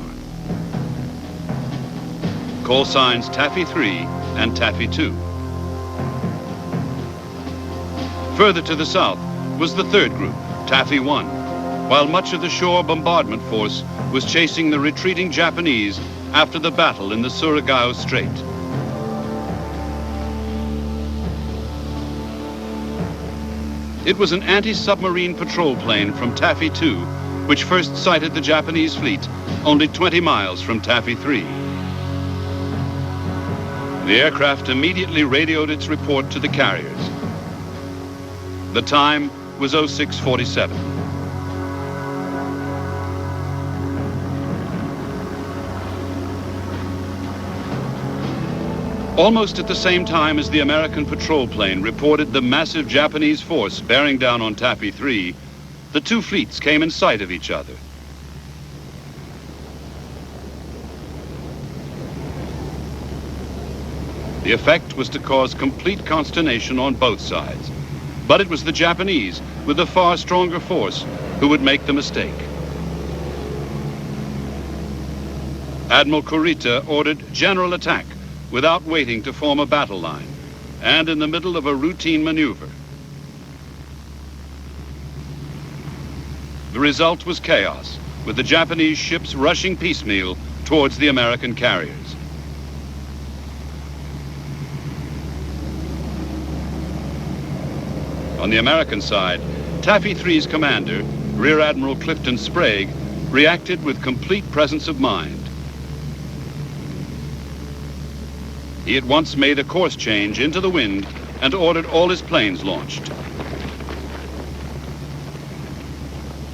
Call signs Taffy 3 and Taffy 2. Further to the south was the third group, Taffy 1, while much of the shore bombardment force was chasing the retreating Japanese after the battle in the Surigao Strait. It was an anti-submarine patrol plane from Taffy 2, which first sighted the Japanese fleet only 20 miles from Taffy 3. The aircraft immediately radioed its report to the carriers. The time was 06:47. Almost at the same time as the American patrol plane reported the massive Japanese force bearing down on Taffy 3, the two fleets came in sight of each other. The effect was to cause complete consternation on both sides, but it was the Japanese, with a far stronger force, who would make the mistake. Admiral Kurita ordered general attack without waiting to form a battle line, and in the middle of a routine maneuver. The result was chaos, with the Japanese ships rushing piecemeal towards the American carriers. On the American side, Taffy 3's commander, Rear Admiral Clifton Sprague, reacted with complete presence of mind. He at once made a course change into the wind and ordered all his planes launched.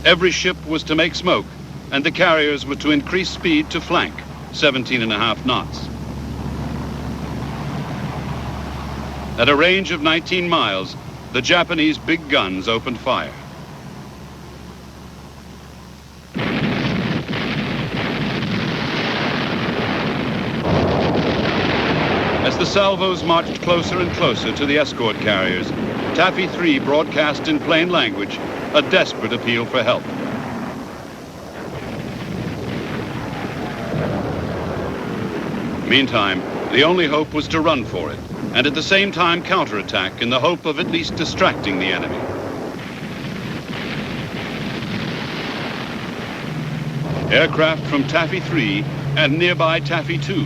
Every ship was to make smoke, and the carriers were to increase speed to flank, 17.5 knots. At a range of 19 miles, the Japanese big guns opened fire. As the salvos marched closer and closer to the escort carriers, Taffy 3 broadcast in plain language a desperate appeal for help. Meantime, the only hope was to run for it, and at the same time counterattack in the hope of at least distracting the enemy. Aircraft from Taffy 3 and nearby Taffy 2,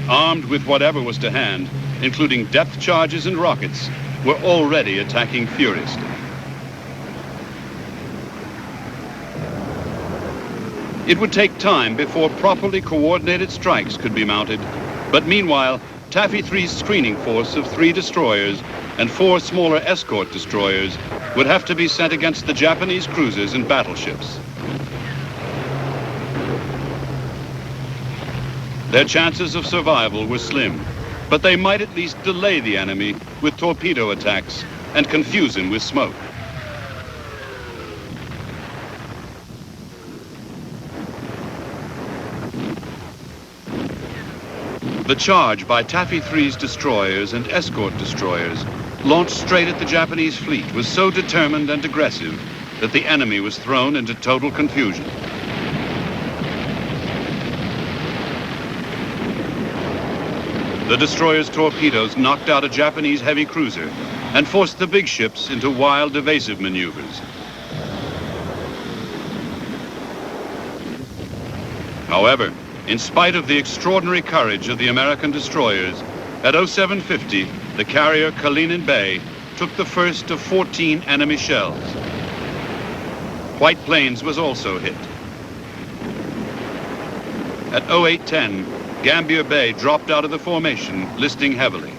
armed with whatever was to hand, including depth charges and rockets, were already attacking furiously. It would take time before properly coordinated strikes could be mounted, but meanwhile, Taffy 3's screening force of 3 destroyers and 4 smaller escort destroyers would have to be sent against the Japanese cruisers and battleships. Their chances of survival were slim, but they might at least delay the enemy with torpedo attacks and confuse him with smoke. The charge by Taffy 3's destroyers and escort destroyers, launched straight at the Japanese fleet, was so determined and aggressive that the enemy was thrown into total confusion. The destroyer's torpedoes knocked out a Japanese heavy cruiser and forced the big ships into wild, evasive maneuvers. However, in spite of the extraordinary courage of the American destroyers, at 0750, the carrier Kalinin Bay took the first of 14 enemy shells. White Plains was also hit. At 0810, Gambier Bay dropped out of the formation, listing heavily.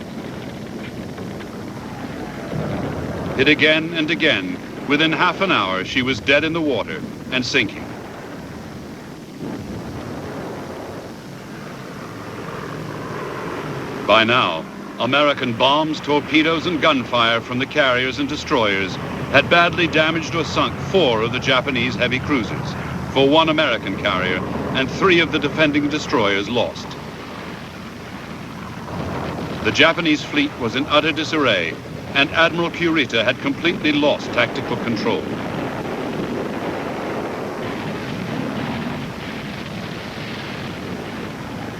Hit again and again, within half an hour, she was dead in the water and sinking. By now, American bombs, torpedoes, and gunfire from the carriers and destroyers had badly damaged or sunk 4 of the Japanese heavy cruisers, for 1 American carrier, and 3 of the defending destroyers lost. The Japanese fleet was in utter disarray, and Admiral Kurita had completely lost tactical control.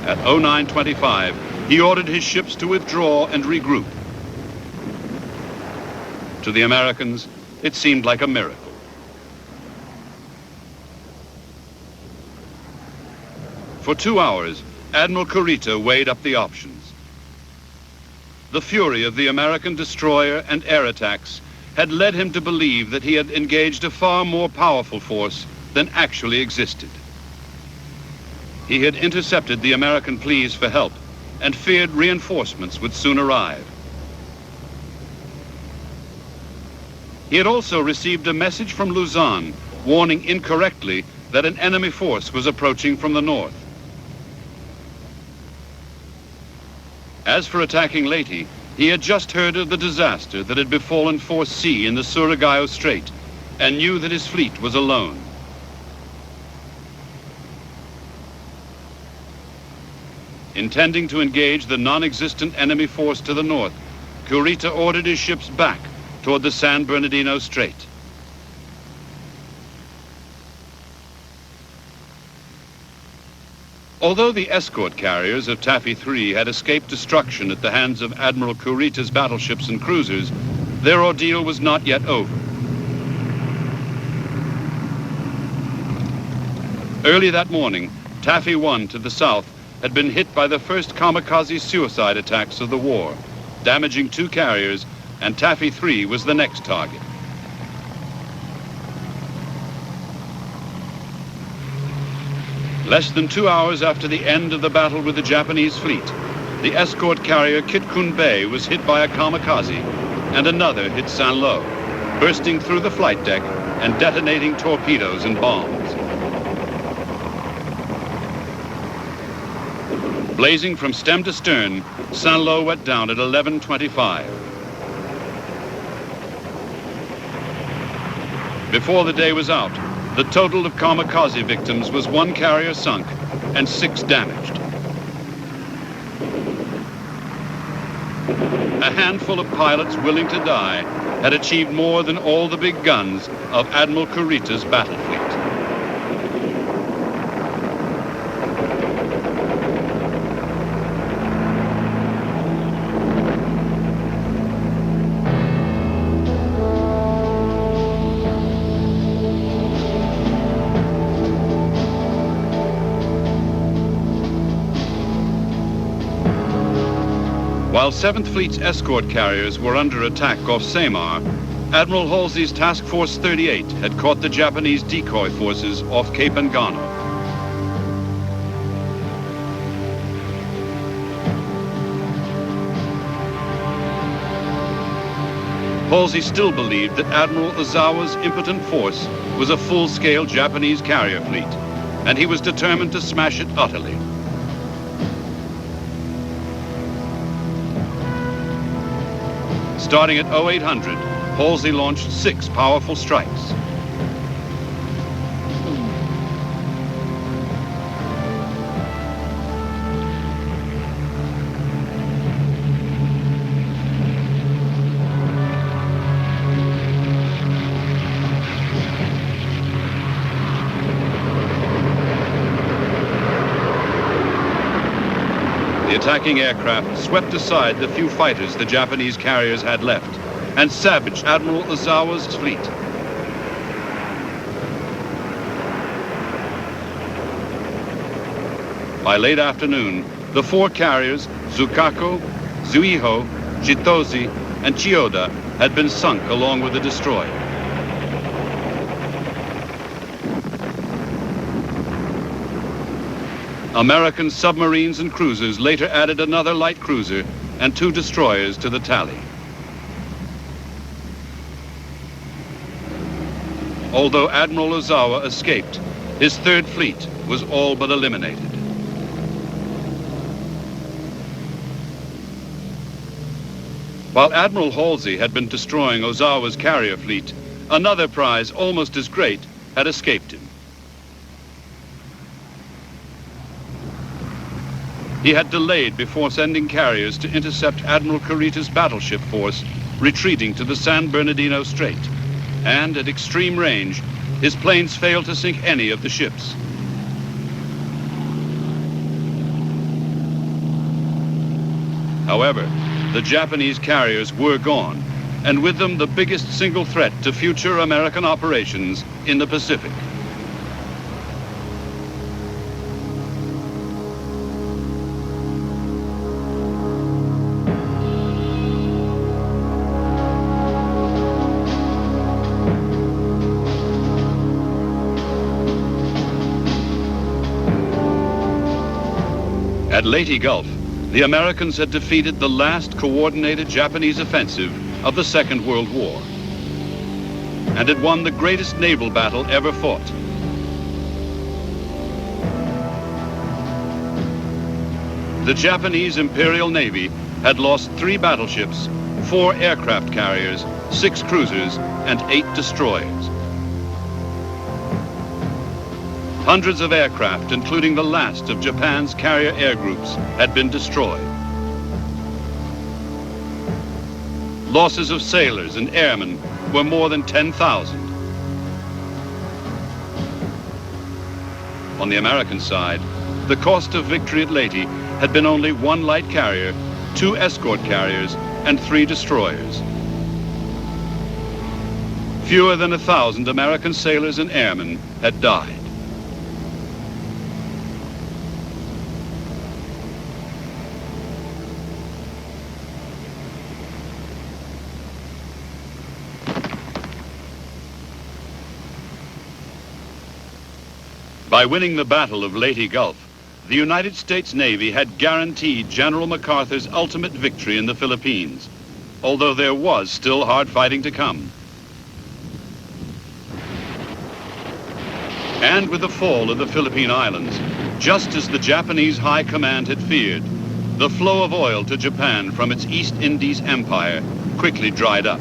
At 09:25, he ordered his ships to withdraw and regroup. To the Americans, it seemed like a miracle. For 2 hours, Admiral Kurita weighed up the options. The fury of the American destroyer and air attacks had led him to believe that he had engaged a far more powerful force than actually existed. He had intercepted the American pleas for help and feared reinforcements would soon arrive. He had also received a message from Luzon warning incorrectly that an enemy force was approaching from the north. As for attacking Leyte, he had just heard of the disaster that had befallen Force C in the Surigao Strait and knew that his fleet was alone. Intending to engage the non-existent enemy force to the north, Kurita ordered his ships back toward the San Bernardino Strait. Although the escort carriers of Taffy 3 had escaped destruction at the hands of Admiral Kurita's battleships and cruisers, their ordeal was not yet over. Early that morning, Taffy 1 to the south had been hit by the first kamikaze suicide attacks of the war, damaging 2 carriers, and Taffy 3 was the next target. Less than 2 hours after the end of the battle with the Japanese fleet, the escort carrier Kitkun Bay was hit by a kamikaze, and another hit Saint-Lô, bursting through the flight deck and detonating torpedoes and bombs. Blazing from stem to stern, Saint-Lô went down at 11:25. Before the day was out, the total of kamikaze victims was 1 carrier sunk and 6 damaged. A handful of pilots willing to die had achieved more than all the big guns of Admiral Kurita's battle fleet. While 7th Fleet's escort carriers were under attack off Samar, Admiral Halsey's Task Force 38 had caught the Japanese decoy forces off Cape Engano. Halsey still believed that Admiral Ozawa's impotent force was a full-scale Japanese carrier fleet, and he was determined to smash it utterly. Starting at 0800, Halsey launched 6 powerful strikes. The attacking aircraft swept aside the few fighters the Japanese carriers had left and savaged Admiral Ozawa's fleet. By late afternoon, the 4 carriers, Zukako, Zuiho, Chitose, and Chiyoda, had been sunk along with the destroyer. American submarines and cruisers later added another light cruiser and 2 destroyers to the tally. Although Admiral Ozawa escaped, his third fleet was all but eliminated. While Admiral Halsey had been destroying Ozawa's carrier fleet, another prize almost as great had escaped him. He had delayed before sending carriers to intercept Admiral Kurita's battleship force retreating to the San Bernardino Strait, and at extreme range, his planes failed to sink any of the ships. However, the Japanese carriers were gone, and with them the biggest single threat to future American operations in the Pacific. At Leyte Gulf, the Americans had defeated the last coordinated Japanese offensive of the Second World War and had won the greatest naval battle ever fought. The Japanese Imperial Navy had lost 3 battleships, 4 aircraft carriers, 6 cruisers, and 8 destroyers. Hundreds of aircraft, including the last of Japan's carrier air groups, had been destroyed. Losses of sailors and airmen were more than 10,000. On the American side, the cost of victory at Leyte had been only 1 light carrier, 2 escort carriers, and 3 destroyers. Fewer than 1,000 American sailors and airmen had died. By winning the Battle of Leyte Gulf, the United States Navy had guaranteed General MacArthur's ultimate victory in the Philippines, although there was still hard fighting to come. And with the fall of the Philippine Islands, just as the Japanese High Command had feared, the flow of oil to Japan from its East Indies empire quickly dried up.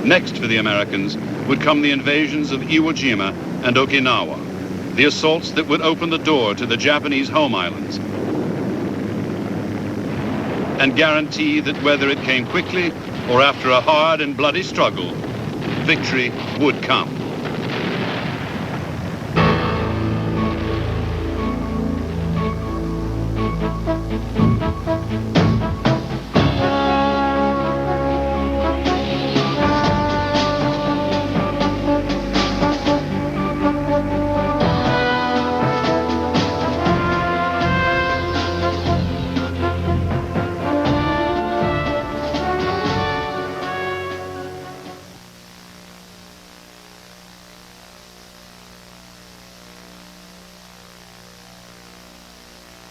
Next for the Americans would come the invasions of Iwo Jima and Okinawa, the assaults that would open the door to the Japanese home islands and guarantee that whether it came quickly or after a hard and bloody struggle, victory would come.